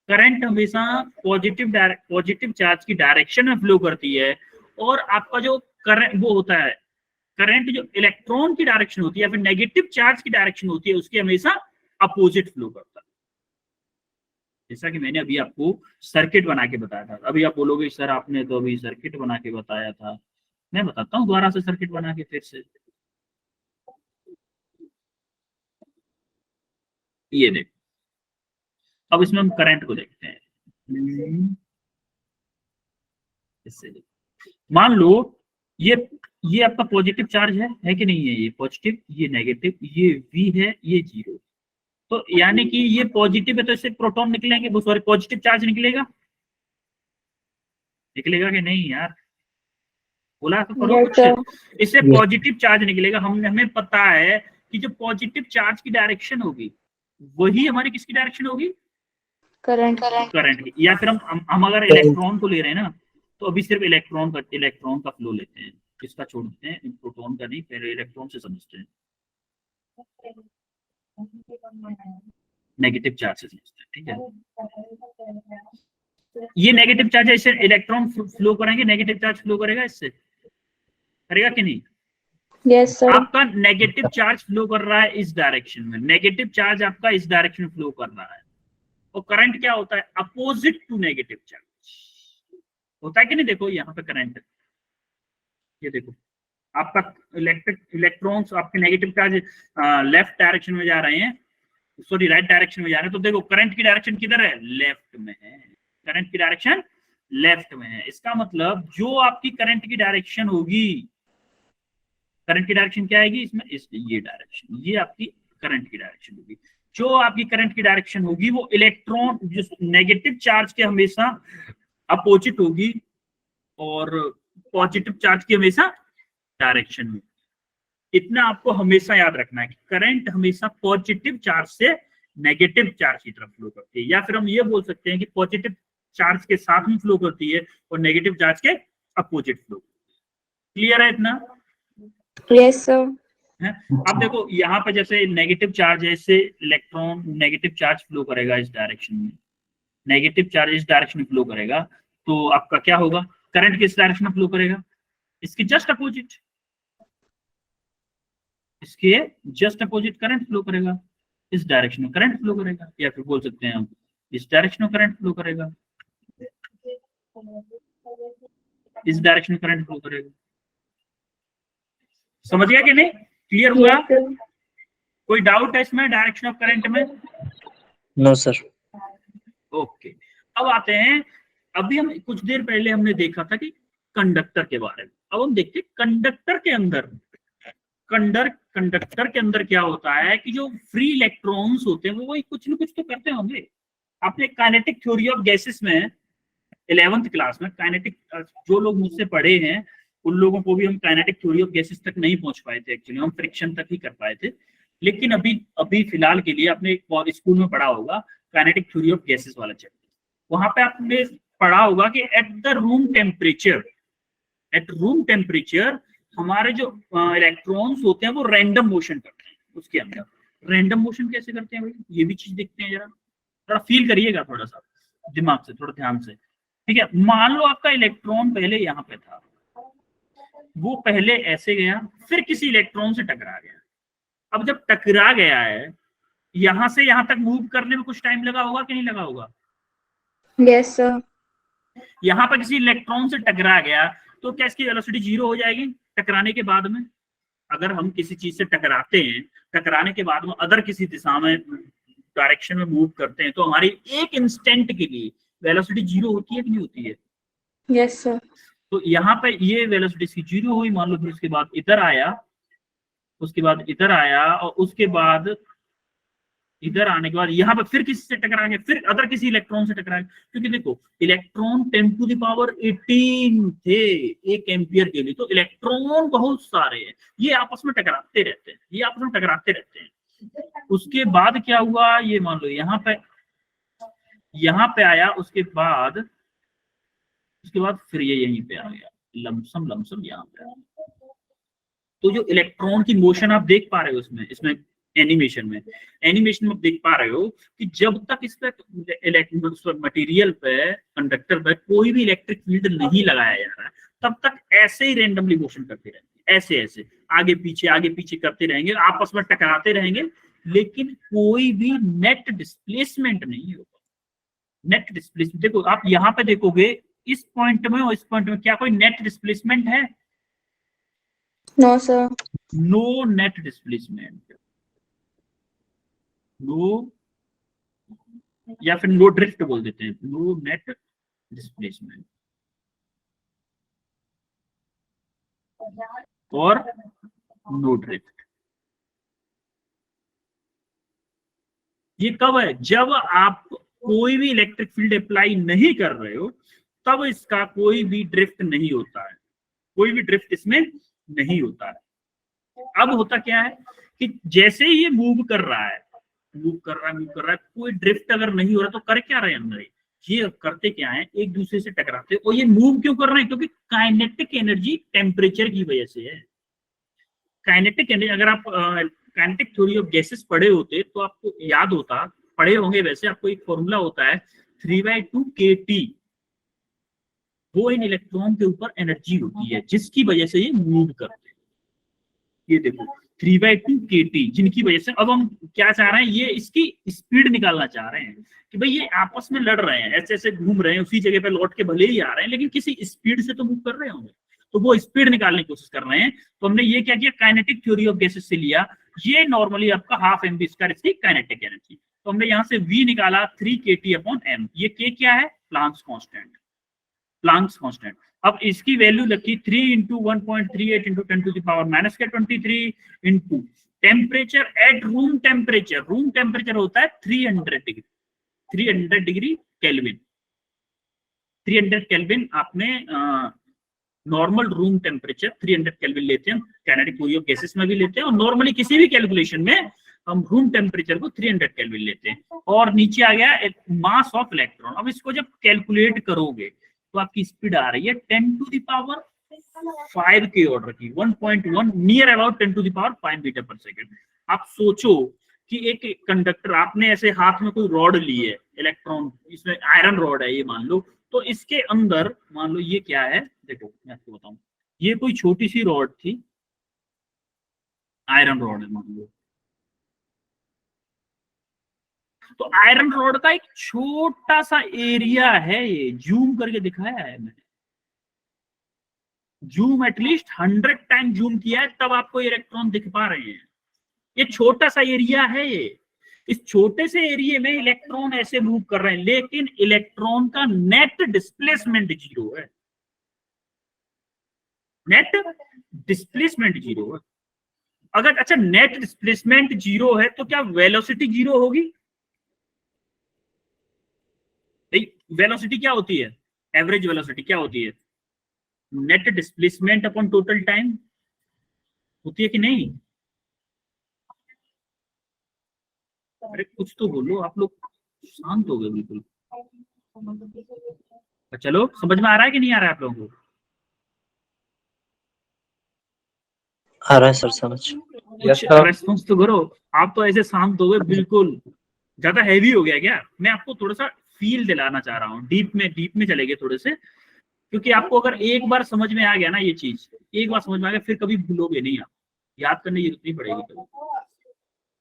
करंट हमेशा पॉजिटिव चार्ज की डायरेक्शन में फ्लो करती है, और आपका जो करंट वो होता है, करंट जो इलेक्ट्रॉन की डायरेक्शन होती है या फिर नेगेटिव चार्ज की डायरेक्शन होती है, उसकी हमेशा अपोजिट फ्लो करता है। जैसा कि मैंने अभी आपको सर्किट बना के बताया था। अभी आप बोलोगे सर आपने तो अभी सर्किट बना के बताया था, मैं बताता हूँ दोबारा से सर्किट बना के फिर से। ये देखो, अब इसमें हम करंट को देखते हैं। इससे मान लो ये आपका पॉजिटिव चार्ज है कि नहीं है, ये पॉजिटिव, ये नेगेटिव, ये V है, ये 0। तो यानी कि ये पॉजिटिव है तो इससे प्रोटॉन निकलेंगे, वो सॉरी पॉजिटिव चार्ज निकलेगा कि नहीं यार, बोला तो करो Yes, कुछ। sir. इससे पॉजिटिव चार्ज निकलेगा। हमें पता है कि जो पॉजिटिव चार्ज की डायरेक्शन होगी वही हमारी किसकी डायरेक्शन होगी, Current. करंट की। या फिर हम अगर इलेक्ट्रॉन को ले रहे हैं ना, तो अभी सिर्फ इलेक्ट्रॉन का फ्लो लेते हैं, इसका छोड़ देते हैं, प्रोटॉन का नहीं, पहले इलेक्ट्रॉन से समझते हैं, नेगेटिव चार्ज से समझते हैं, ठीक है। ये नेगेटिव चार्ज है, इससे इलेक्ट्रॉन फ्लो करेंगे, नेगेटिव चार्ज फ्लो करेगा, इससे करेगा कि नहीं। Yes, sir. आपका नेगेटिव चार्ज फ्लो कर रहा है इस डायरेक्शन में, नेगेटिव चार्ज आपका इस डायरेक्शन में फ्लो कर रहा है, और करंट क्या होता है, अपोजिट टू नेगेटिव चार्ज होता है कि नहीं। देखो यहाँ पे करंट, ये देखो आपका इलेक्ट्रॉन्स आपके नेगेटिव चार्ज लेफ्ट डायरेक्शन में जा रहे हैं, सॉरी राइट डायरेक्शन में जा रहे हैं, तो देखो करंट की डायरेक्शन किधर है, लेफ्ट में है। करंट की डायरेक्शन लेफ्ट में है, इसका मतलब जो आपकी करंट की डायरेक्शन होगी, करंट की डायरेक्शन क्या आएगी इसमें, ये डायरेक्शन, ये आपकी करंट की डायरेक्शन होगी। जो आपकी करंट की डायरेक्शन होगी वो इलेक्ट्रॉन जिस नेगेटिव चार्ज के हमेशा अपोजिट होगी, और पॉजिटिव चार्ज की हमेशा डायरेक्शन में। इतना आपको हमेशा याद रखना है कि करंट हमेशा पॉजिटिव चार्ज से नेगेटिव चार्ज की तरफ फ्लो करती है, या फिर हम ये बोल सकते हैं कि पॉजिटिव चार्ज के साथ में फ्लो करती है और नेगेटिव चार्ज के अपोजिट फ्लो। क्लियर है इतना? Yes, sir. अब देखो यहाँ पे जैसे नेगेटिव चार्ज है, इससे इलेक्ट्रॉन नेगेटिव चार्ज फ्लो करेगा इस डायरेक्शन में, नेगेटिव चार्ज इस डायरेक्शन में फ्लो करेगा, तो आपका क्या होगा, करंट किस डायरेक्शन में फ्लो करेगा, इसके जस्ट अपोजिट, इसके जस्ट अपोजिट करंट फ्लो करेगा, इस डायरेक्शन में करंट फ्लो करेगा, या फिर बोल सकते हैं हम इस डायरेक्शन में करंट फ्लो करेगा, इस डायरेक्शन में करंट फ्लो करेगा। समझ गया कि नहीं, क्लियर हुआ? Yes, sir. कोई डाउट है इसमें डायरेक्शन ऑफ करंट में? No sir. ओके, अब आते हैं, अभी हम कुछ देर पहले हमने देखा था कि कंडक्टर के बारे में, अब हम देखते हैं कंडक्टर के अंदर क्या होता है कि जो फ्री इलेक्ट्रॉन्स होते हैं वो वही कुछ न कुछ तो करते होंगे। आपने काइनेटिक थ्योरी ऑफ गैसेस में 11th क्लास में काइनेटिक, जो लोग मुझसे पढ़े हैं उन लोगों को भी हम काइनेटिक थ्योरी ऑफ गैसेस तक नहीं पहुंच पाए थे, एक्चुअली हम फ्रिक्शन तक ही कर पाए थे, लेकिन अभी फिलहाल के लिए आपने स्कूल में पढ़ा होगा काइनेटिक थ्योरी ऑफ गैसेस वाला चैप्टर। वहां पे आपने पढ़ा होगा कि एट रूम टेम्परेचर हमारे जो इलेक्ट्रॉन्स होते हैं वो रैंडम मोशन करते हैं। उसके अंदर रैंडम मोशन कैसे करते हैं भाई, ये भी चीज देखते हैं, जरा थोड़ा फील करिएगा, थोड़ा सा दिमाग से, थोड़ा ध्यान से, ठीक है। मान लो आपका इलेक्ट्रॉन पहले यहाँ पे था, वो पहले ऐसे गया, फिर किसी इलेक्ट्रॉन से टकरा गया। अब जब टकरा गया है, यहां से यहां तक मूव करने में कुछ टाइम लगा होगा कि नहीं लगा होगा? Yes, sir. यहां पर किसी इलेक्ट्रॉन से टकरा गया तो क्या इसकी वेलोसिटी 0 हो जाएगी टकराने के बाद में? अगर हम किसी चीज से टकराते हैं, टकराने के बाद में अदर किसी दिशा में डायरेक्शन में मूव करते हैं, तो हमारी एक इंस्टेंट के लिए वेलोसिटी 0 होती है कि नहीं होती है? Yes, sir. तो यहाँ पे ये वेलोसिटी इसकी 0 हुई, मान लो, फिर उसके बाद इधर आया, उसके बाद इधर आया, और उसके बाद इधर आने के बाद यहाँ पे फिर किसी से टकराएंगे, फिर अदर किसी इलेक्ट्रॉन से टकराएंगे, क्योंकि देखो इलेक्ट्रॉन 10⁻18 थे 1 एम्पियर के लिए, तो इलेक्ट्रॉन बहुत सारे हैं, ये आपस में टकराते रहते हैं। उसके बाद क्या हुआ, ये मान लो यहाँ पे यहाँ पे आया, उसके बाद फिर ये यहीं पे आ गया, लमसम यहाँ पे आ गया। तो जो इलेक्ट्रॉन की मोशन आप देख पा रहे हो इसमें एनिमेशन में आप देख पा रहे हो कि जब तक इस पे मटेरियल पे, कंडक्टर पे कोई भी इलेक्ट्रिक फील्ड नहीं लगाया जा रहा है, तब तक ऐसे ही रैंडमली मोशन करते रहेंगे, ऐसे आगे पीछे करते रहेंगे, आपस में टकराते रहेंगे, लेकिन कोई भी नेट डिस्प्लेसमेंट नहीं होगा। नेट डिस्प्लेसमेंट देखो, आप यहाँ पे देखोगे इस पॉइंट में और इस पॉइंट में क्या कोई नेट डिस्प्लेसमेंट है? No, sir. No net displacement, no, या फिर नो ड्रिफ्ट बोल देते हैं, नो नेट डिस्प्लेसमेंट और नो ड्रिफ्ट। ये कब है? जब आप कोई भी इलेक्ट्रिक फील्ड अप्लाई नहीं कर रहे हो, तब इसका कोई भी ड्रिफ्ट नहीं होता है, कोई भी ड्रिफ्ट इसमें नहीं होता है। अब होता क्या है कि जैसे ही ये मूव कर रहा है, कोई ड्रिफ्ट अगर नहीं हो रहा तो कर क्या रहे हैं अंदर? ये करते क्या है, एक दूसरे से टकराते। और ये मूव क्यों कर रहे हैं? क्योंकि काइनेटिक एनर्जी टेम्परेचर की वजह से है। काइनेटिक एनर्जी, अगर आप काइनेटिक थ्योरी ऑफ गैसेस पढ़े होते तो आपको याद होता, पढ़े होंगे वैसे, आपको एक फॉर्मूला होता है 3/2 kT। वो इन इलेक्ट्रॉन के ऊपर एनर्जी होती है जिसकी वजह से ये मूव करते हैं। ये देखो 3/2 kT, जिनकी वजह से अब हम क्या चाह रहे हैं, ये इसकी स्पीड निकालना चाह रहे हैं कि भाई ये आपस में लड़ रहे हैं, ऐसे घूम रहे हैं, उसी जगह पे लौट के भले ही आ रहे हैं, लेकिन किसी स्पीड से तो मूव कर रहे होंगे, तो वो स्पीड निकालने की कोशिश कर रहे हैं। तो हमने ये क्या किया, काइनेटिक थ्योरी ऑफ गैसेस से लिया, ये नॉर्मली आपका ½ mv² इसकी काइनेटिक एनर्जी। तो हमने यहाँ से V निकाला 3 kT/m। ये K क्या है? Planck's constant. अब इसकी वैल्यू रखी 3 × 1.38 × 10⁻⁻23 into temperature at room temperature होता है 300 डिग्री केल्विन। 300 केल्विन आपने नॉर्मल रूम टेम्परेचर 300 केल्विन लेते हैं, काइनेटिक थ्योरी ऑफ गैसेस में भी लेते हैं, और नॉर्मली किसी भी कैलकुलेशन में हम रूम टेम्परेचर को 300 केल्विन लेते हैं। और नीचे आ गया मास ऑफ इलेक्ट्रॉन। अब इसको जब कैलकुलेट करोगे तो आपकी स्पीड आ रही है 10⁵ के ऑर्डर की, 1.1 नियर अबाउट 10⁵ मीटर/सेकंड। आप सोचो कि एक कंडक्टर, आपने ऐसे हाथ में कोई रॉड ली है, इलेक्ट्रॉन, इसमें आयरन रॉड है ये मान लो, तो इसके अंदर मान लो ये क्या है, देखो मैं आपको बताऊं, ये कोई छोटी सी रॉड थी, आयरन रॉड है मान लो, तो आयरन रॉड का एक छोटा सा एरिया है, ये जूम करके दिखाया है मैंने, जूम एटलीस्ट 100 टाइम जूम किया है, तब आपको इलेक्ट्रॉन दिख पा रहे हैं। ये छोटा सा एरिया है, ये इस छोटे से एरिया में इलेक्ट्रॉन ऐसे मूव कर रहे हैं, लेकिन इलेक्ट्रॉन का नेट डिस्प्लेसमेंट 0 है, नेट डिस्प्लेसमेंट 0 है। अगर अच्छा नेट डिस्प्लेसमेंट 0 है तो क्या वेलोसिटी 0 होगी? वेलोसिटी क्या होती है, एवरेज वेलोसिटी क्या होती है? Net displacement upon total time होती है कि नहीं? अरे कुछ तो बोलो, आप लोग शांत हो गए बिल्कुल। चलो समझ में आ रहा है कि नहीं आ रहा है आप लोगों को? आ रहा है सर समझ। कुछ रेस्पॉन्स तो करो, आप तो ऐसे शांत हो गए बिल्कुल, ज्यादा हैवी हो गया क्या? मैं आपको थोड़ा सा फील दिलाना चाह रहा हूँ, डीप में चले गए थोड़े से, क्योंकि आपको अगर एक बार समझ में आ गया ना ये चीज, एक बार समझ में आ गया फिर कभी भूलोगे नहीं, आप याद करने की जरूरत नहीं पड़ेगी कभी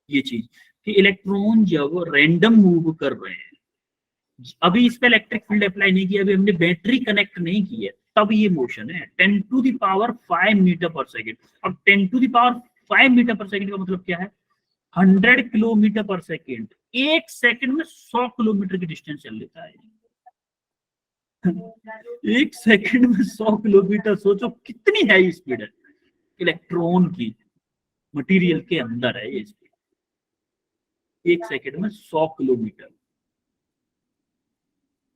ये चीज कि इलेक्ट्रॉन जब रैंडम मूव कर रहे हैं, अभी इस पे इलेक्ट्रिक फील्ड अप्लाई नहीं किया, अभी हमने बैटरी कनेक्ट नहीं की है, तब ये मोशन है 10⁵ मीटर/सेकंड। अब 10⁵ मीटर/सेकंड का मतलब क्या है? 100 किलोमीटर/सेकंड। एक सेकंड में 100 किलोमीटर की डिस्टेंस चल लेता है। एक सेकंड में 100 किलोमीटर, सोचो कितनी हाई स्पीड है इलेक्ट्रॉन की, मटेरियल के अंदर है ये स्पीड, एक सेकंड में 100 किलोमीटर।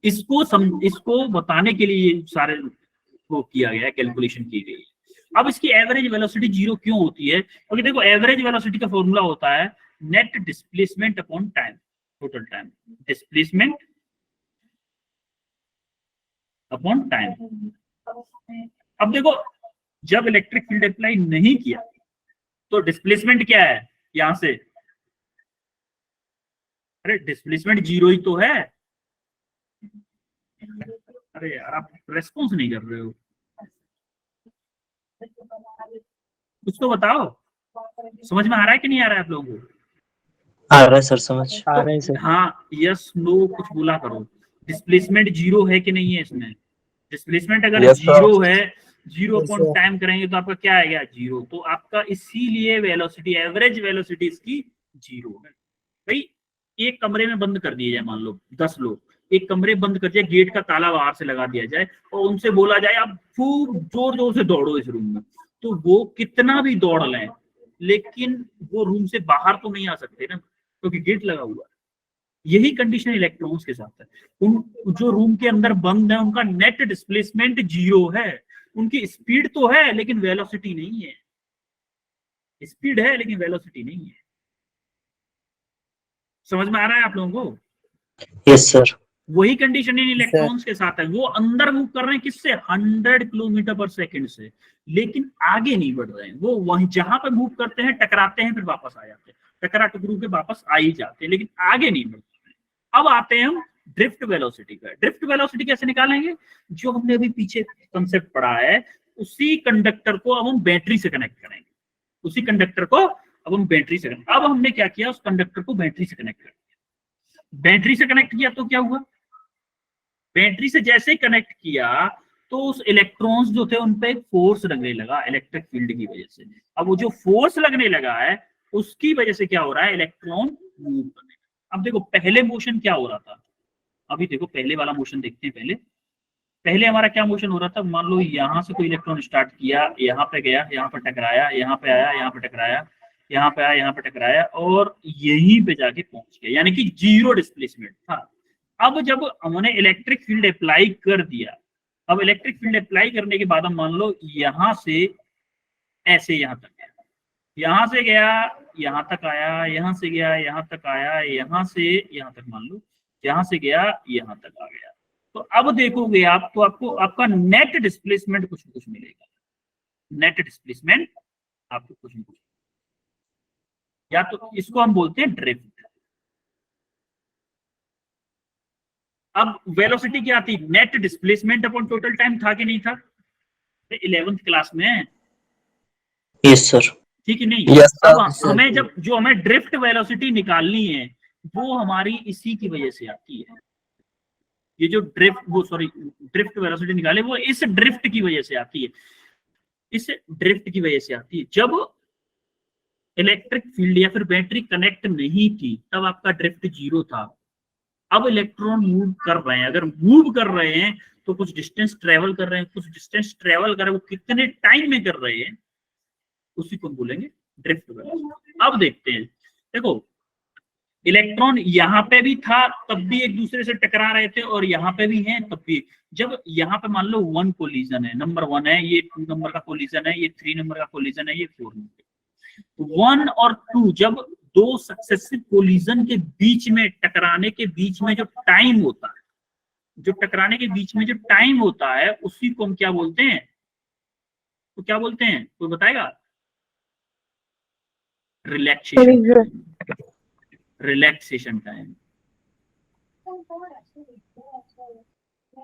इसको बताने के लिए सारे वो किया गया, कैलकुलेशन की गई। अब इसकी एवरेज वेलोसिटी 0 क्यों होती है? क्योंकि देखो एवरेज वेलोसिटी का फॉर्मूला होता है net displacement upon time, total time. Displacement upon time. अब देखो जब इलेक्ट्रिक फील्ड अप्लाई नहीं किया तो डिस्प्लेसमेंट क्या है यहां से, अरे डिस्प्लेसमेंट 0 ही तो है। अरे यार आप रेस्पॉन्स नहीं कर रहे हो, कुछ तो बताओ, समझ में आ रहा है कि नहीं आ रहा है आप लोगों को? आ रहा है सर समझ। आ रहा है सर। हाँ यस नो कुछ बोला करो। डिस्प्लेसमेंट 0 है कि नहीं है इसमें? डिस्प्लेसमेंट अगर Yes, sir. 0 है, 0 Yes, अपॉन sir. टाइम करेंगे तो आपका क्या आएगा 0। तो आपका इसीलिए वेलोसिटी, एवरेज वेलोसिटी इसकी 0 है। भाई एक कमरे में बंद कर दिया जाए, मान लो 10 लोग एक कमरे बंद कर दिया, गेट का ताला बाहर से लगा दिया जाए और उनसे बोला जाए आप खूब जोर जोर से दौड़ो इस रूम में, तो वो कितना भी दौड़ लें लेकिन वो रूम से बाहर तो नहीं आ सकते ना, क्योंकि गेट लगा हुआ है। यही कंडीशन इलेक्ट्रॉन्स के साथ है। उन जो रूम के अंदर बंद है उनका नेट डिस्प्लेसमेंट 0 है, उनकी स्पीड तो है लेकिन वेलोसिटी नहीं है। स्पीड है लेकिन वेलोसिटी नहीं है। समझ में आ रहा है आप लोगों को? Yes sir. वही कंडीशन इन इलेक्ट्रॉन्स के साथ है। वो अंदर मूव कर रहे हैं किससे, 100 किलोमीटर पर सेकंड से, लेकिन आगे नहीं बढ़ रहे हैं। वो वहीं जहां पर मूव करते हैं टकराते हैं फिर वापस आ जाते हैं, टकरा टकरू के वापस आ ही जाते हैं, लेकिन आगे नहीं बढ़ते हैं। अब आते हैं हम ड्रिफ्ट वेलोसिटी पर। ड्रिफ्ट वेलोसिटी कैसे निकालेंगे? जो हमने अभी पीछे कंसेप्ट पढ़ा है उसी कंडक्टर को अब हम बैटरी से कनेक्ट करेंगे। उसी कंडक्टर को अब हम बैटरी से कनेक्ट, अब हमने क्या किया, उस कंडक्टर को बैटरी से कनेक्ट कर दिया। बैटरी से कनेक्ट किया तो क्या हुआ, बैटरी से जैसे कनेक्ट किया तो उस इलेक्ट्रॉन्स जो थे उन पे एक फोर्स लगने लगा इलेक्ट्रिक फील्ड की वजह से। अब वो जो फोर्स लगने लगा है उसकी वजह से क्या हो रहा है, इलेक्ट्रॉन मूव करने लगा। अब देखो पहले मोशन क्या हो रहा था, अभी देखो पहले वाला मोशन देखते हैं। पहले हमारा क्या मोशन हो रहा था, मान लो यहाँ से कोई इलेक्ट्रॉन स्टार्ट किया, यहाँ पे गया, यहाँ पे टकराया, यहाँ पे आया, यहाँ पे टकराया, यहाँ पे आया, यहाँ पे टकराया और यहीं पे जाके पहुंच गया, यानी कि 0 डिस्प्लेसमेंट था। अब जब हमने इलेक्ट्रिक फील्ड अप्लाई कर दिया, अब इलेक्ट्रिक फील्ड अप्लाई करने के बाद हम मान लो यहां से ऐसे यहां तक गया, यहां से गया यहां तक आया, यहां से गया यहां तक आया, यहां से यहां तक, मान लो यहां से गया यहां तक आ गया। तो अब देखोगे आप तो आपको आपका नेट डिस्प्लेसमेंट कुछ कुछ मिलेगा। नेट डिस्प्लेसमेंट आपको कुछ न कुछ, या तो इसको हम बोलते हैं ड्रिफ्ट। अब वेलोसिटी क्या थी, net displacement upon total time था कि नहीं था 11th क्लास में? Yes sir. ठीक है नहीं? Yes, sir. अब हमें जब जो हमें ड्रिफ्ट वेलोसिटी निकालनी है वो हमारी इसी की वजह से आती है। ये जो ड्रिफ्ट वेलोसिटी निकाले वो इस ड्रिफ्ट की वजह से आती है, इस ड्रिफ्ट की वजह से आती है। जब इलेक्ट्रिक फील्ड या फिर बैटरी कनेक्ट नहीं थी तब आपका ड्रिफ्ट 0 था। अब इलेक्ट्रॉन मूव कर रहे हैं, अगर मूव कर रहे हैं तो कुछ डिस्टेंस ट्रेवल कर रहे हैं, कुछ डिस्टेंस ट्रेवल कर रहे हैं, वो कितने टाइम में कर रहे हैं उसी को बोलेंगे ड्रिफ्ट वेलोसिटी। अब देखते हैं, देखो इलेक्ट्रॉन यहाँ पे भी था तब भी एक दूसरे से टकरा रहे थे और यहाँ पे भी हैं तब भी। जब यहाँ पे मान लो 1 कोलिजन है, नंबर 1 है, ये 2 नंबर का कोलिजन है, ये 3 नंबर का कोलिजन है, ये 4 नंबर, 1 और 2 जब 2 सक्सेसिव कोलिजन के बीच में टकराने के बीच में जो टाइम होता है, जो टकराने के बीच में जो टाइम होता है उसी को हम क्या बोलते हैं, तो क्या बोलते हैं कोई बताएगा? Relaxation time.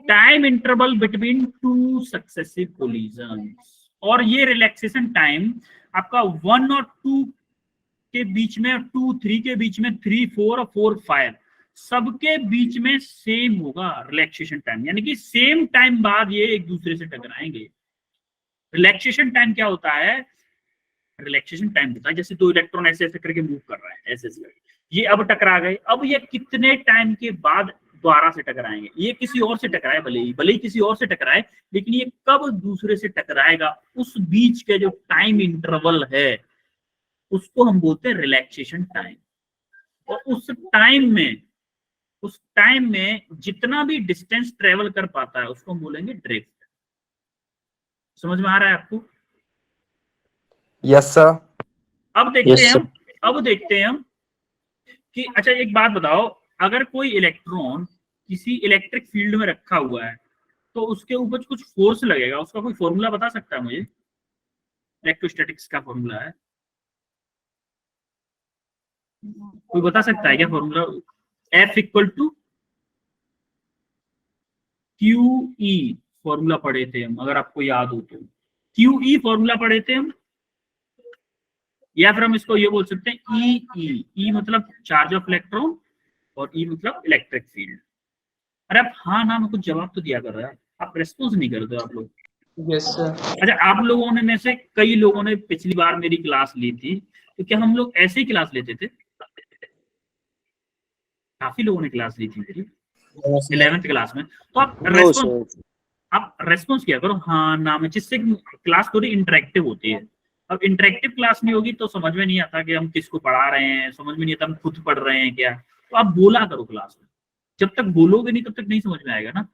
Time interval between 2 successive collisions. और ये रिलैक्सेशन टाइम आपका 1 और 2 के बीच में, 2 3 के बीच में, 3 4 और 4 5 सबके बीच में सेम होगा रिलैक्सेशन टाइम, यानी कि सेम टाइम बाद ये एक दूसरे से टकराएंगे। रिलैक्सेशन टाइम क्या होता है, रिलैक्सेशन टाइम होता है जैसे 2 इलेक्ट्रॉन ऐसे ऐसे करके मूव कर रहे हैं, ऐसे ऐसे करके ये अब टकरा गए, अब ये कितने टाइम के बाद दोबारा से टकराएंगे, ये किसी और से टकराए, भले ही किसी और से टकराए, लेकिन ये कब दूसरे से टकराएगा उस बीच के जो टाइम इंटरवल है उसको हम बोलते हैं रिलैक्सेशन टाइम। और उस टाइम में जितना भी डिस्टेंस ट्रेवल कर पाता है उसको हम बोलेंगे ड्रिफ्ट। समझ में आ रहा है आपको? Yes sir. अब देखते हैं हम कि अच्छा एक बात बताओ, अगर कोई इलेक्ट्रॉन किसी इलेक्ट्रिक फील्ड में रखा हुआ है तो उसके ऊपर कुछ फोर्स लगेगा, उसका कोई फॉर्मूला बता सकता है मुझे? इलेक्ट्रोस्टैटिक्स का फॉर्मूला है, कोई बता सकता है क्या formula? F equal to QE formula पढ़े थे हम, अगर आपको याद हो तो। QE फॉर्मूला पढ़े थे हम, या फिर हम इसको ये बोल सकते हैं E मतलब चार्ज ऑफ इलेक्ट्रॉन और E मतलब इलेक्ट्रिक फील्ड। अरे आप हाँ ना में कुछ जवाब तो दिया कर रहे हैं, आप रेस्पॉन्स नहीं करते आप लोग। Yes, sir. अच्छा, आप लोगों ने में से कई लोगों ने पिछली बार मेरी क्लास ली थी, तो क्या हम लोग ऐसे ही क्लास लेते थे? काफी लोगों ने क्लास ली थी मेरी 11th क्लास में। तो आप रेस्पॉन्स किया करो हाँ ना में, जिससे क्लास थोड़ी इंटरेक्टिव होती है। अब इंटरेक्टिव क्लास नहीं होगी तो समझ में नहीं आता कि हम किसको पढ़ा रहे हैं, समझ में नहीं आता हम खुद पढ़ रहे हैं क्या। तो आप बोला करो क्लास में, जब तक बोलोगे नहीं तब तक नहीं समझ में आएगा ना।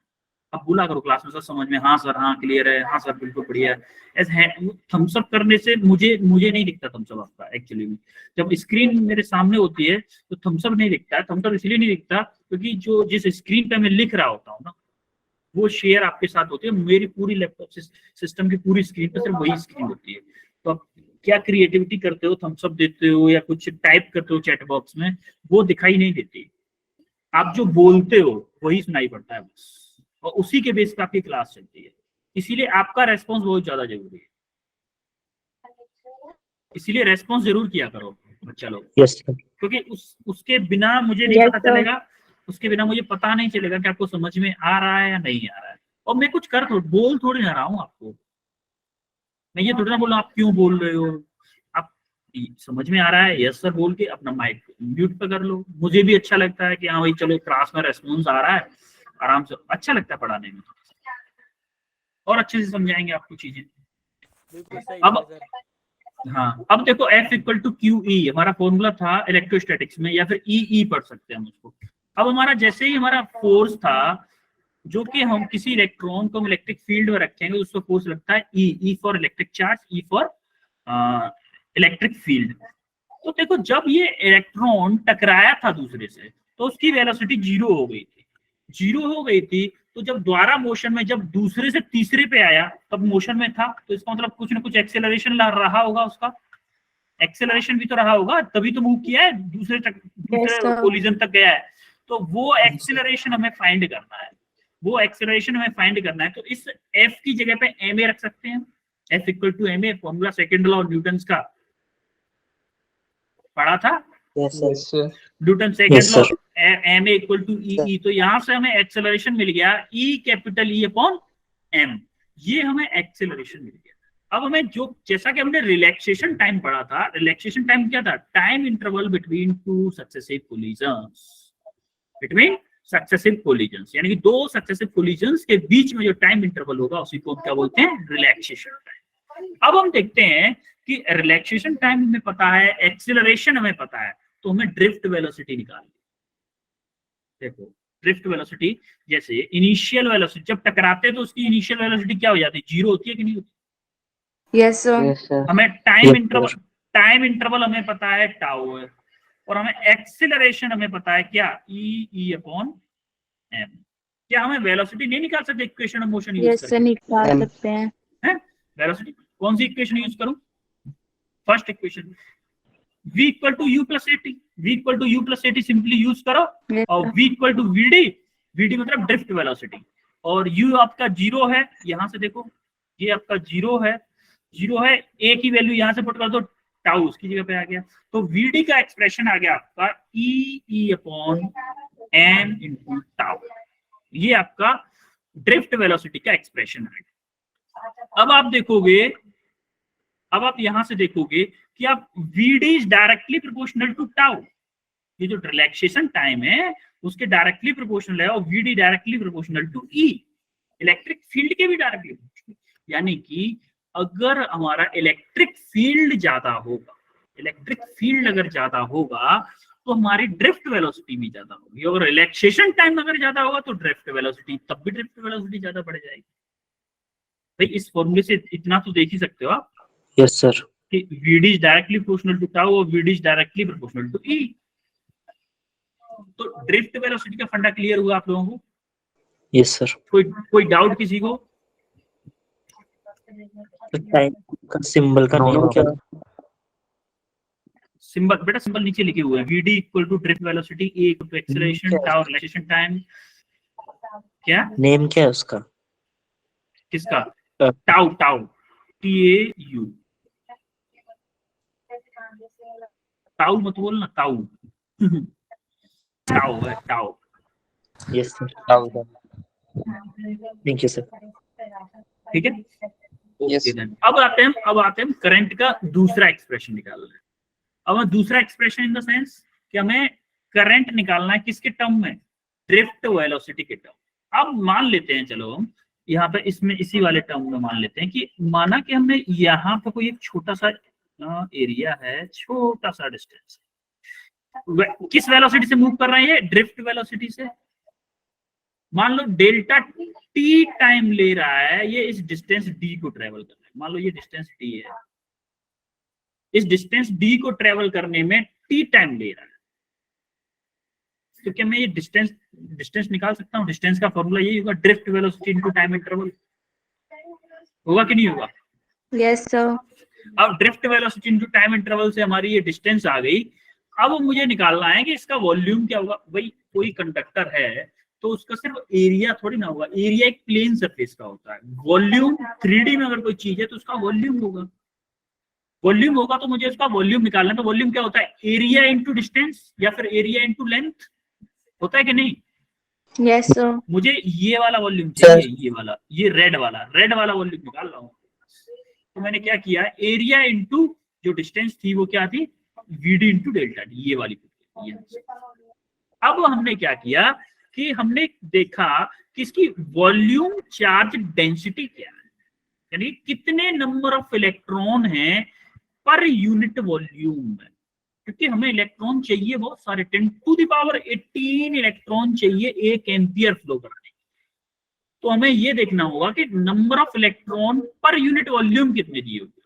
आप बोला करो क्लास में, सर समझ में, हाँ सर हाँ क्लियर है, हाँ सर बिल्कुल बढ़िया है। ऐसे थम्स अप करने से मुझे नहीं दिखता थम्स अप आपका एक्चुअली में। जब स्क्रीन मेरे सामने होती है तो थम्स अप नहीं दिखता है। थम्स अप इसलिए नहीं दिखता क्योंकि जो जिस स्क्रीन पे मैं लिख रहा होता हूँ ना, वो शेयर आपके साथ होती है। मेरी पूरी लैपटॉप सिस्टम की पूरी स्क्रीन पे सिर्फ वही स्क्रीन होती है। तो आप क्या क्रिएटिविटी करते हो, थम्स अप देते हो या कुछ टाइप करते हो चैट बॉक्स में, वो दिखाई नहीं देती। आप जो बोलते हो वही सुनाई पड़ता है बस, और उसी के बेस पे आपकी क्लास चलती है। इसीलिए आपका रेस्पॉन्स बहुत ज्यादा जरूरी है, इसीलिए रेस्पॉन्स जरूर किया करो बच्चा लोग। Yes, sir. क्योंकि उसके बिना मुझे नहीं Yes, पता sir. चलेगा, उसके बिना मुझे पता नहीं चलेगा कि आपको समझ में आ रहा है या नहीं आ रहा है। और मैं कुछ बोल थोड़ी ना रहा हूँ आपको, मैं ये थोड़ी ना बोल रहा हूँ आप क्यों बोल रहे हो। आप समझ में आ रहा है यस सर बोल के अपना माइक म्यूट पे कर लो। मुझे भी अच्छा लगता है कि हाँ भाई चलो क्लास में रेस्पॉन्स आ रहा है, आराम से अच्छा लगता है पढ़ाने में, और अच्छे से समझाएंगे आपको चीजें। बिल्कुल सही अब बोला सर। हाँ, अब देखो F इक्वल टू QE हमारा फॉर्मूला था इलेक्ट्रोस्टैटिक्स में, या फिर EE पढ़ सकते हैं हम उसको। अब हमारा जैसे ही हमारा फोर्स था, जो कि हम किसी इलेक्ट्रॉन को हम इलेक्ट्रिक फील्ड में रखेंगे, उसको फोर्स लगता है E for electric charge, E for electric field. तो देखो जब ये इलेक्ट्रॉन टकराया था दूसरे से, तो उसकी वेलोसिटी 0 हो गई थी। 0 हो गई थी तो जब द्वारा मोशन में, जब दूसरे से तीसरे पे आया तब मोशन में था, तो इसका मतलब कुछ ना कुछ एक्सेलरेशन रहा होगा, उसका एक्सेलरेशन भी तो रहा होगा, तभी तो मूव किया है, दूसरे sir. कोलिजन तक गया है। तो वो एक्सेलरेशन हमें फाइंड करना है, वो एक्सेलरेशन हमें फाइंड करना है। तो इस F की जगह पे ma रख सकते हैं। F equal to ma, formula second law Newton का पढ़ा था, Yes, sir. Yes, sir. Newton second Yes, law, sir. ma equal to E। तो यहाँ से हमें एक्सेलरेशन मिल गया E capital E upon m, ये हमें एक्सेलरेशन मिल गया। अब हमें जो, जैसा कि हमने रिलैक्सेशन टाइम पढ़ा था, रिलैक्सेशन टाइम क्या था? Time interval between two successive collisions, between successive collisions, यानी कि दो सक्सेसिव कोलिजंस के बीच में जो टाइम इंटरवल होगा उसी को क्या बोलते हैं? Relaxation time. अब हम देखते हैं कि रिलैक्सेशन टाइम हमें पता है, एक्सेलरेशन हमें पता है, तो हमें ड्रिफ्ट वेलोसिटी निकालनी। देखो ड्रिफ्ट वेलोसिटी, जैसे इनिशियल वेलोसिटी जब टकराते हैं तो उसकी इनिशियल वेलोसिटी क्या हो जाती है? 0 होती है कि नहीं होती? Yes, sir. Yes, sir. हमें Yes, टाइम इंटरवल हमें पता है टाउ है, और हमें एक्सीलरेशन हमें पता है क्या? E upon m। क्या हमें वेलोसिटी नहीं निकाल सकते equation of motion use Yes, sir. करके? निकाल सकते हैं। वेलोसिटी कौन सी इक्वेशन यूज करूं? First equation, v equal to u plus at, v equal to u plus at simply use करो, Yes, और sir. v equal to vd मतलब ड्रिफ्ट वेलोसिटी, और u आपका 0 है, यहां से देखो ये आपका 0 है, 0 है, a की वैल्यू यहां से पुट कर दो, टाउ उसकी जगह पे आ गया, तो vd का एक्सप्रेशन आ गया आपका E upon m into tau. ये आपका ड्रिफ्ट वेलोसिटी का एक्सप्रेशन आ गया। अब आप देखोगे, अब आप यहां से देखोगे कि आप vd is directly proportional to tau, ये जो रिलैक्सेशन टाइम है उसके डायरेक्टली प्रोपोर्शनल है, और vd directly proportional to E, electric field के भी डायरेक्टली प्रोपोर्शनल। यानी कि अगर हमारा इलेक्ट्रिक फील्ड ज्यादा होगा, इलेक्ट्रिक फील्ड अगर ज्यादा होगा तो हमारी ड्रिफ्ट वेलोसिटी भी ज्यादा होगी, और रिलैक्सेशन टाइम अगर ज्यादा होगा तो ड्रिफ्ट वेलोसिटी, तब भी ड्रिफ्ट वेलोसिटी ज्यादा बढ़ जाएगी। भाई इस फॉर्मूले से इतना तो देख ही सकते हो आप Yes, sir. कि vd is directly proportional to tau और vd is directly proportional to E। तो ड्रिफ्ट वेलोसिटी का फंडा क्लियर हुआ आप लोगों को? Yes sir. कोई डाउट किसी को? तो टाइम का सिंबल का नेम क्या? सिंबल बेटा, सिंबल नीचे लिखे हुए हैं, vd equal to drift velocity, a equal to acceleration, tau relaxation time. क्या नेम क्या है उसका? किसका? Tau, tau, TAU। टाउ मत बोलना, ताऊ। टाउ है, tau. Yes sir, thank you sir. ठीक है। Yes. Okay, then. अब आते हैं करंट का दूसरा एक्सप्रेशन निकालना है। अब दूसरा एक्सप्रेशन इन द सेंस कि हमें करंट निकालना है किसके टर्म में? ड्रिफ्ट वेलोसिटी के टर्म। अब मान लेते हैं, चलो हम यहाँ पे इसमें इसी वाले टर्म में मान लेते हैं कि माना कि हमने यहाँ पे कोई एक छोटा सा एरिया है, छोटा सा डिस्टेंस, किस वेलोसिटी से मूव कर रहे हैं? ये ड्रिफ्ट वेलोसिटी से। मान लो डेल्टा टी टाइम ले रहा है ये इस डिस्टेंस डी को ट्रेवल करने में। मान लो ये डिस्टेंस डी है, इस डिस्टेंस डी को ट्रेवल करने में टी टाइम ले रहा है। तो क्या मैं ये डिस्टेंस निकाल सकता हूँ? डिस्टेंस का फॉर्मूला यही होगा, drift velocity into time interval. होगा कि नहीं होगा? Yes, sir. अब drift velocity into time interval से हमारी ये डिस्टेंस आ गई। अब मुझे निकालना है कि इसका वॉल्यूम क्या होगा। भाई कोई कंडक्टर है तो उसका सिर्फ एरिया थोड़ी ना होगा, एरिया एक प्लेन सरफेस का होता है। वॉल्यूम 3D में अगर कोई चीज है तो उसका वॉल्यूम होगा। वॉल्यूम होगा तो मुझे उसका वॉल्यूम निकालना है। तो वॉल्यूम क्या होता है? एरिया इंटू डिस्टेंस या फिर एरिया इंटू लेंथ, होता है कि नहीं? Yes, sir. मुझे ये वाला वॉल्यूम चाहिए, ये वाला, ये रेड वाला वॉल्यूम निकाल रहा हूँ। तो मैंने क्या किया, एरिया इंटू जो डिस्टेंस थी वो क्या थी? VD इंटू डेल्टा डी, ये वाली। अब हमने क्या किया कि हमने देखा कि इसकी वॉल्यूम चार्ज डेंसिटी क्या है, यानी कितने नंबर ऑफ इलेक्ट्रॉन हैं पर यूनिट वॉल्यूम में। क्योंकि हमें इलेक्ट्रॉन चाहिए बहुत सारे, 10⁻18 इलेक्ट्रॉन चाहिए 1 एम्पियर फ्लो करने। तो हमें ये देखना होगा कि number of electron per unit volume कितने दिए होंगे।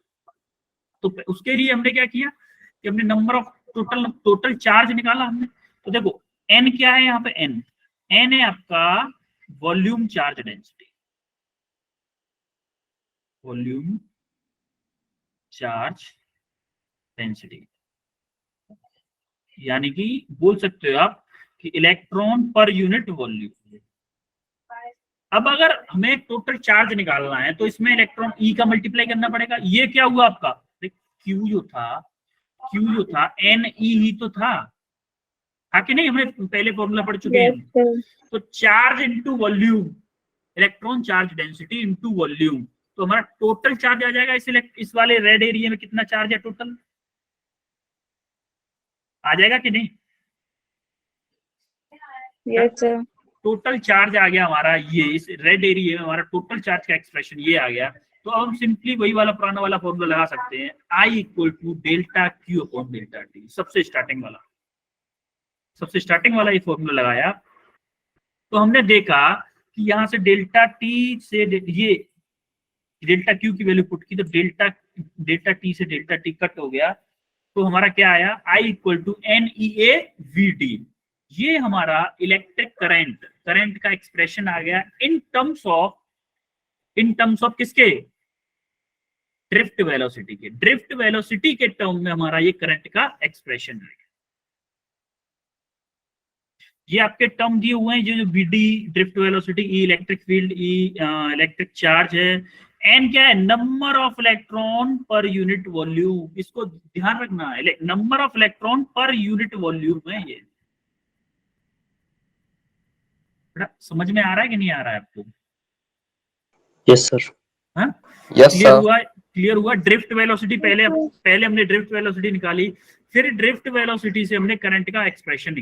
तो उसके लिए हमने क्या किया कि हमने नंबर ऑफ टोटल चार्ज निकाला हमने। तो देखो n क्या है यहाँ पे, n है आपका volume charge density, volume charge density, यानी कि बोल सकते हो आप कि इलेक्ट्रॉन पर यूनिट वॉल्यूम। अब अगर हमें टोटल चार्ज निकालना है तो इसमें इलेक्ट्रॉन E का मल्टीप्लाई करना पड़ेगा। ये क्या हुआ आपका, Q जो था NE ही तो था, हाँ कि नहीं? हमने पहले फॉर्मूला पढ़ चुके Yes, हैं। sir. तो charge into volume, electron charge density into volume, तो हमारा टोटल चार्ज आ जाएगा। इस वाले रेड एरिया में कितना चार्ज है टोटल, आ जाएगा कि नहीं? Yes, sir. टोटल चार्ज आ गया हमारा, ये इस रेड एरिया में हमारा टोटल चार्ज का एक्सप्रेशन ये आ गया। तो अब हम सिंपली वही वाला पुराना वाला फॉर्मूला लगा सकते हैं, I equal to delta Q upon delta T। सबसे स्टार्टिंग वाला ये फॉर्मूला लगाया तो हमने देखा कि यहाँ से डेल्टा T से ये डेल्टा Q की वैल्यू पुट की तो डेल्टा T से डेल्टा T कट हो गया। तो हमारा क्या आया, I equal to NEA VD। ये हमारा इलेक्ट्रिक करंट का एक्सप्रेशन आ गया इन टर्म्स ऑफ किसके? ड्रिफ्ट वेलोसिटी के टर्म में हमारा ये करंट का एक्सप्रेशन है। ये आपके टर्म दिए हुए हैं, जो VD drift velocity, E electric field, E electric charge है, N क्या है? Number of electron per unit volume. इसको ध्यान रखना है, number of electron per unit volume है ये। समझ में आ रहा है कि नहीं आ रहा है आपको? Yes sir. हाँ, यस क्लियर हुआ। ड्रिफ्ट वेलोसिटी पहले हमने ड्रिफ्ट वेलोसिटी निकाली, फिर ड्रिफ्ट वेलोसिटी से हमने करंट का एक्सप्रेशन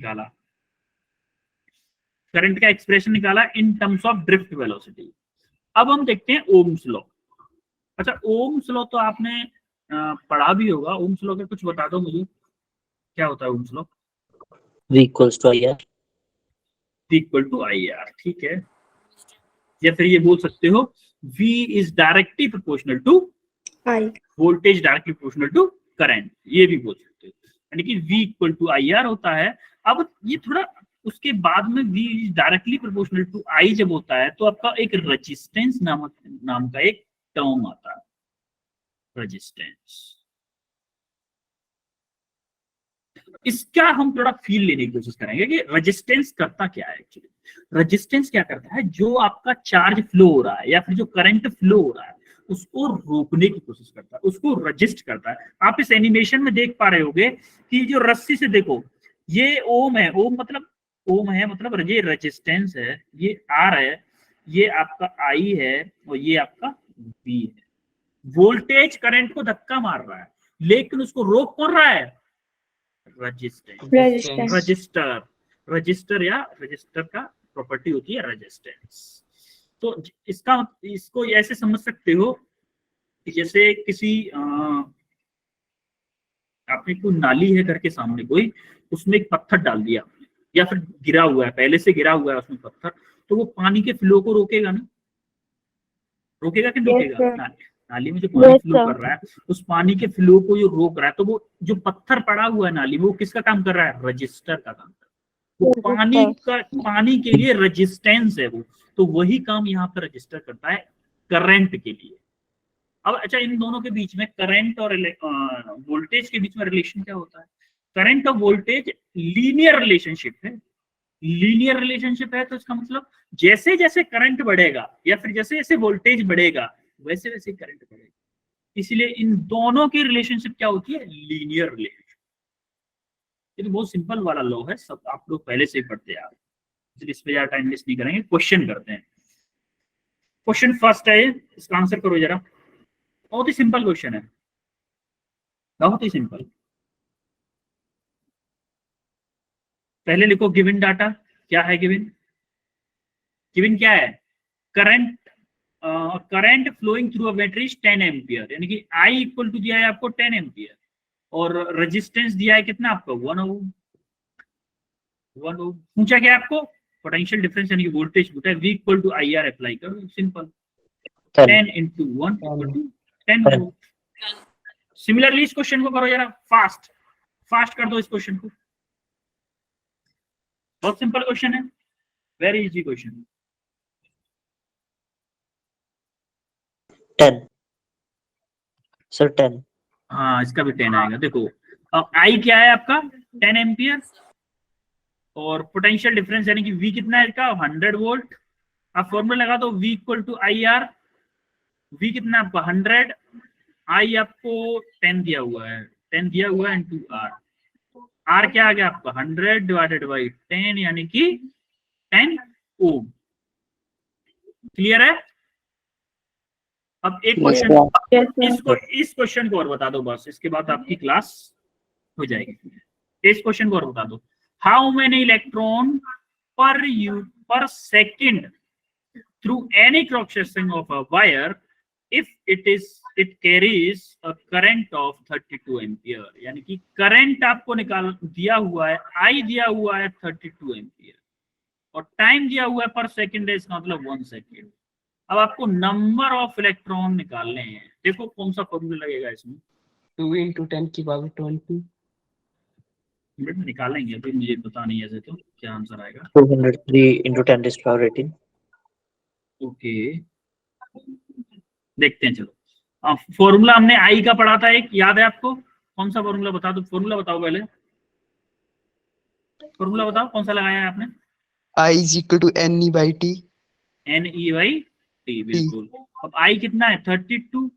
निकाला इन टर्म्स ऑफ ड्रिफ्ट वेलोसिटी। अब हम देखते हैं ओम्स लॉ। अच्छा, ओम्स लॉ तो आपने पढ़ा भी होगा। ओम्स लॉ का कुछ बता दो मुझे, क्या होता है Ohm's law? V equals to IR। Equal to IR, ठीक है। या फिर ये बोल सकते हो V is directly proportional to I. Voltage, directly proportional to current, ये भी बोल सकते हो। यानी कि V इक्वल टू IR होता है। अब ये थोड़ा उसके बाद में V is directly proportional to I जब होता है तो आपका एक रेजिस्टेंस नाम का एक टर्म आता है, रेजिस्टेंस। इसका हम थोड़ा फील लेने की कोशिश करेंगे कि रेजिस्टेंस करता क्या है। एक्चुअली रेजिस्टेंस क्या करता है, जो आपका चार्ज फ्लो हो रहा है या फिर जो करंट फ्लो हो रहा है उसको रोकने की कोशिश करता है, उसको रजिस्ट करता है। आप इस एनिमेशन में देख पा रहे होगे कि जो रस्सी से देखो ये ओम है, ओम है मतलब ये रेजिस्टेंस है, ये आर है, ये आपका आई है और ये आपका बी है। वोल्टेज करंट को धक्का मार रहा है लेकिन उसको रोक कौन रहा है, Resistance. रजिस्टर या रजिस्टर का प्रॉपर्टी होती है रेजिस्टेंस। तो इसको ऐसे समझ सकते हो कि जैसे किसी आपने कोई नाली है घर के सामने, कोई उसमें एक पत्थर डाल दिया या फिर गिरा हुआ है, पहले से गिरा हुआ है उसमें पत्थर, तो वो पानी के फ्लो को रोकेगा ना, रोकेगा कि नहीं Yes, रोकेगा? sir. नाली में जो पानी Yes, फ्लो sir. कर रहा है उस पानी के फ्लो को जो रोक रहा है, तो वो जो पत्थर पड़ा हुआ है नाली में वो किसका काम कर रहा है, रजिस्टर का काम कर रहा है। वो पानी के लिए रेजिस्टेंस है वो, तो वही काम यहाँ पर रजिस्टर करता है करंट के लिए। अब अच्छा, इन दोनों के बीच में करंट और वोल्टेज के बीच में रिलेशन क्या होता है? करंट और वोल्टेज लीनियर रिलेशनशिप है। लीनियर रिलेशनशिप है तो इसका मतलब जैसे जैसे करंट बढ़ेगा या फिर जैसे जैसे वोल्टेज बढ़ेगा वैसे वैसे करंट बढ़ेगा। इसलिए इन दोनों की रिलेशनशिप क्या होती है, लीनियर रिलेशनशिप। ये तो बहुत सिंपल वाला लॉ है, सब आप लोग पहले से ही पढ़ते हैं, इसलिए इस पे ज्यादा टाइम वेस्ट नहीं करेंगे, क्वेश्चन करते हैं। क्वेश्चन फर्स्ट है, इसका आंसर करो जरा। बहुत ही सिंपल क्वेश्चन है, बहुत ही सिंपल। पहले लिखो गिवन डाटा। क्या है गिवन? गिवन क्या है? Current current flowing through a battery 10 ampere, यानी कि I इक्वल टू दिया है आपको 10 एम्पियर और रेजिस्टेंस दिया है कितना आपको 1 ओम। पूछा क्या आपको? पोटेंशियल डिफरेंस यानी कि वोल्टेज पूछा है। V equal to IR apply करो, simple. 10 into 1 equal to 10 volt. Similarly इस क्वेश्चन को करो जरा, फास्ट कर दो इस क्वेश्चन को। बहुत सिंपल क्वेश्चन है, वेरी इजी क्वेश्चन। 10 सर 10। हाँ, इसका भी 10 आएगा। देखो अब I क्या है आपका 10 एम्पियर और पोटेंशियल डिफरेंस यानी कि V कितना है इसका 100 वोल्ट। आप फॉर्मूला लगा दो, V equal to IR। V कितना आपका 100, I आपको 10 दिया हुआ है, 10 दिया हुआ है इनटू R। R क्या आ गया आपका 100 डिवाइडेड बाई 10 यानी कि 10 ओम। क्लियर है? अब एक क्वेश्चन Yes, sir. इस क्वेश्चन को और बता दो बस, इसके बाद आपकी क्लास हो जाएगी। इस क्वेश्चन को और बता दो, हाउ मेनी इलेक्ट्रॉन पर second through any cross section of a wire if it carries a current of 32 ampere. यानी कि करंट आपको निकाल दिया हुआ है, I दिया हुआ है 32 एम्पियर और टाइम दिया हुआ है पर सेकंड है, इसका मतलब 1 सेकंड। अब आपको नंबर ऑफ इलेक्ट्रॉन निकालने हैं। देखो कौन सा फॉर्मूला लगेगा इसमें, 2 into 10 की पावर 20। निकालेंगे, अभी मुझे पता नहीं ऐसे तो क्या आंसर आएगा। 203 into 10 raised to power 18। Okay, देखते हैं। चलो फॉर्मूला हमने I का पढ़ा था, एक याद है आपको? कौन सा फॉर्मूला बता दो, फॉर्मूला बताओ पहले, फॉर्मूला बताओ कौन सा लगाया है आपने? I is equal to NE by T। NE/T, बिल्कुल। अब I कितना है 32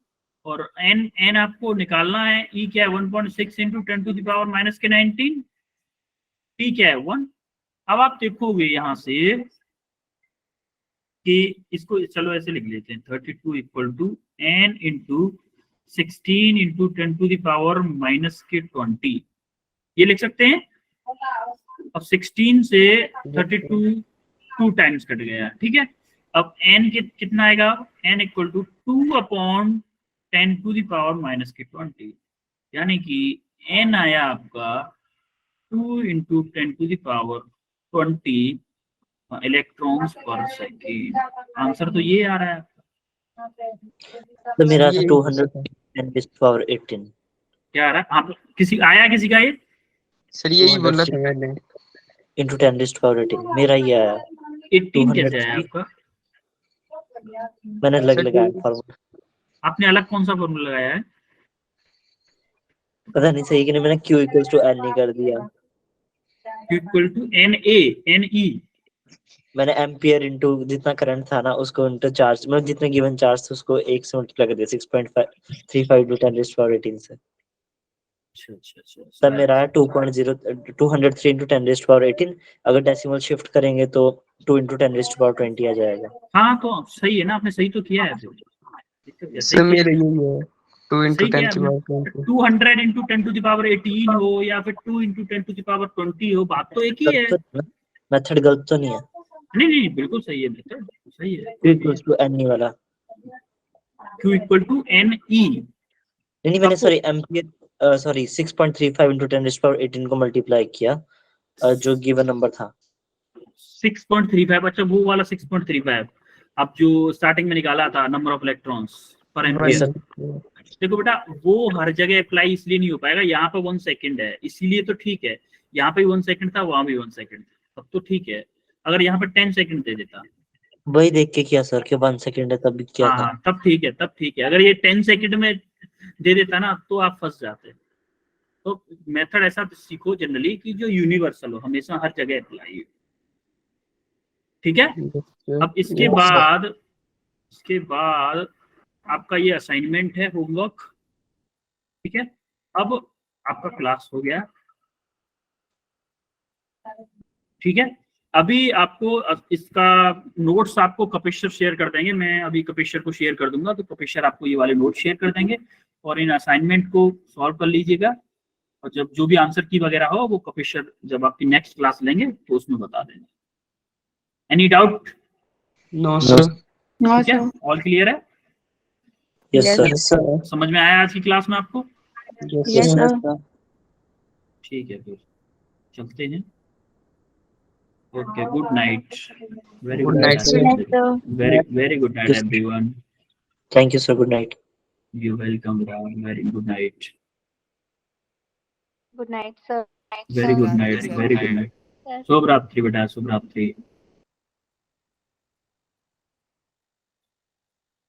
और N आपको निकालना है। E क्या है 1.6 into 10 to the power minus के 19। T क्या है 1। अब आप देखोगे यहां से कि इसको चलो ऐसे लिख लेते हैं, 32 equal to N into 16 into 10 to the power माइनस के 20, ये लिख सकते हैं। अब 16 से 32 2 टाइम्स कट गया, ठीक है। अब n कितना आएगा, n equal to 2/10 to the power माइनस के 20, यानी कि n आया आपका 2 into 10 to the power 20 electrons per second. Answer तो ये आ रहा है। तो मेरा था 210 raised to power 18। क्या आ रहा है? आप किसी का ये? सर यही बोला था मैंने। into 10 raised to power 18 मेरा ये आया 18 कैसे आया 203 आपका? मैंने अलग Sir, लगाया फॉर्मूला, आपने अलग कौन सा फॉर्मूला लगाया है? पता नहीं सही कि नहीं, मैंने q इक्वल्स टू n ही कर दिया, Q इक्वल टू NE मैंने एम्पियर इनटू जितना करंट था ना उसको इनटू चार्ज, मतलब जितने गिवन चार्ज थे उसको 1 से मल्टीप्लाई कर दिया 6.35 टू 10 रेज़्ड पावर 18 से, अच्छा अच्छा अच्छा तब मेरा आया 2.0 203 इनटू 10 रेज़्ड पावर 18। अगर डेसिमल शिफ्ट करेंगे तो 2 इनटू 10 रेज़्ड पावर 20 आ जाएगा। हाँ तो सही है ना, आपने सही तो किया है फिर, दिक्कत क्या, sir, सही किया मेरा है। यही है 2 into सही 10 किया की आपने। Power 20। 200 into 10 to the power 18 हो या फिर 2 इंटू 10 टू द पावर 20 हो, बात तो एक ही है। मेथड गलत तो नहीं है, नहीं नहीं बिल्कुल सही है, मेथड सही है। q इक्वल्स टू n वाला, Q इक्वल टू NE, नहीं मैंने sorry ampere sorry 6.35 into 10 raised power 18 को मल्टीप्लाई किया जो गिवन नंबर था 6.35, अच्छा वो वाला 6.35 अब जो स्टार्टिंग में निकाला था नंबर ऑफ इलेक्ट्रॉन्स पर एम्पियर। देखो बेटा वो हर जगह अप्लाई इसलिए नहीं हो पाएगा, यहाँ पे 1 सेकंड है इसीलिए तो ठीक है, यहाँ पे 1 सेकंड था वहां भी 1 सेकंड, तब तो ठीक है। अगर यहाँ पे 10 सेकंड दे देता, वही देख के किया सर कि 1 सेकंड है तब भी क्या था। हाँ तब ठीक है, तब ठीक है। अगर ये 10 सेकंड में दे देता ना तो आप फंस जाते। तो मेथड ऐसा सीखो जनरली कि जो यूनिवर्सल हो, हमेशा हर जगह अप्लाई हो, ठीक है। अब इसके बाद आपका ये असाइनमेंट है, होमवर्क, ठीक है। अब आपका क्लास हो गया, ठीक है। अभी आपको इसका नोट्स आपको कपिश्वर शेयर कर देंगे, मैं अभी कपिश्वर को शेयर कर दूंगा, तो कपिश्वर आपको ये वाले नोट शेयर कर देंगे और इन असाइनमेंट को सॉल्व कर लीजिएगा। और जब जो भी आंसर की वगैरह हो वो कपिश्वर जब आपकी नेक्स्ट क्लास लेंगे तो उसमें बता देंगे। Any doubt? No, sir. No, ठीक है, sir. ऑल क्लियर है, yes Yes. Sir, Yes, sir. समझ में आया आज की क्लास में आपको? Yes, Yes, sir. sir. ठीक है फिर चलते हैं। Okay, good night, very Good good night, night, sir. Good night, sir. Very good night Yes. Everyone, thank you sir, good night. You welcome, very good night, Good night, sir. Very good Good night, night, sir. Very good night, शुभ रात्रि बेटा, शुभ रात्रि।